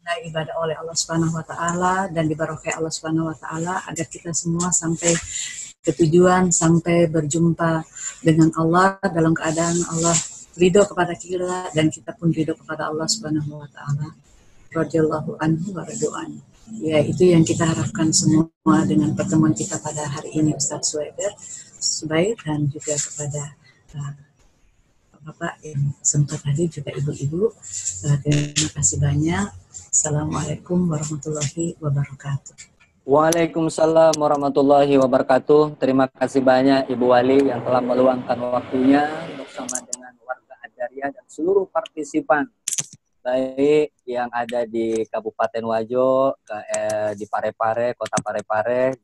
ibadah oleh Allah Subhanahu wa taala dan diberkahi Allah Subhanahu wa taala agar kita semua sampai ke tujuan, sampai berjumpa dengan Allah dalam keadaan Allah ridho kepada kita dan kita pun ridho kepada Allah Subhanahu wa taala. Radhiyallahu anhu wa radu'an. Ya, itu yang kita harapkan semua dengan pertemuan kita pada hari ini, Ustaz Subair, dan juga kepada Bapak yang sempat hadir, juga Ibu-Ibu. Terima kasih banyak. Assalamualaikum warahmatullahi wabarakatuh. Waalaikumsalam warahmatullahi wabarakatuh. Terima kasih banyak Ibu Wali yang telah meluangkan waktunya bersama dengan warga Ajaria dan seluruh partisipan, baik yang ada di Kabupaten Wajo, di Pare-Pare, Kota Pare-Pare,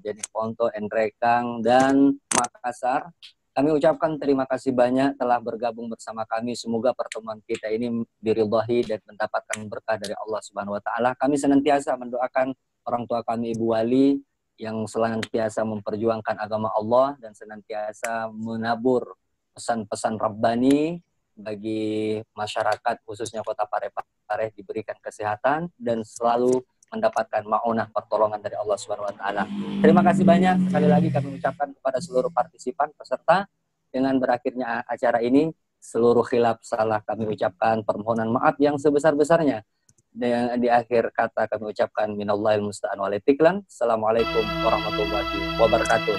Jenik Ponto, Enrekang, dan Makassar. Kami ucapkan terima kasih banyak telah bergabung bersama kami. Semoga pertemuan kita ini diridhai dan mendapatkan berkah dari Allah Subhanahu wa taala. Kami senantiasa mendoakan orang tua kami Ibu Wali yang senantiasa memperjuangkan agama Allah dan senantiasa menabur pesan-pesan Rabbani bagi masyarakat khususnya Kota Pare-Pare diberikan kesehatan dan selalu mendapatkan ma'unah pertolongan dari Allah Subhanahu wa taala. Terima kasih banyak sekali lagi kami ucapkan kepada seluruh partisipan peserta. Dengan berakhirnya acara ini, seluruh khilaf salah kami ucapkan permohonan maaf yang sebesar-besarnya. Dan di akhir kata kami ucapkan minallahil musta'an wal istiqlan. Assalamualaikum warahmatullahi wabarakatuh.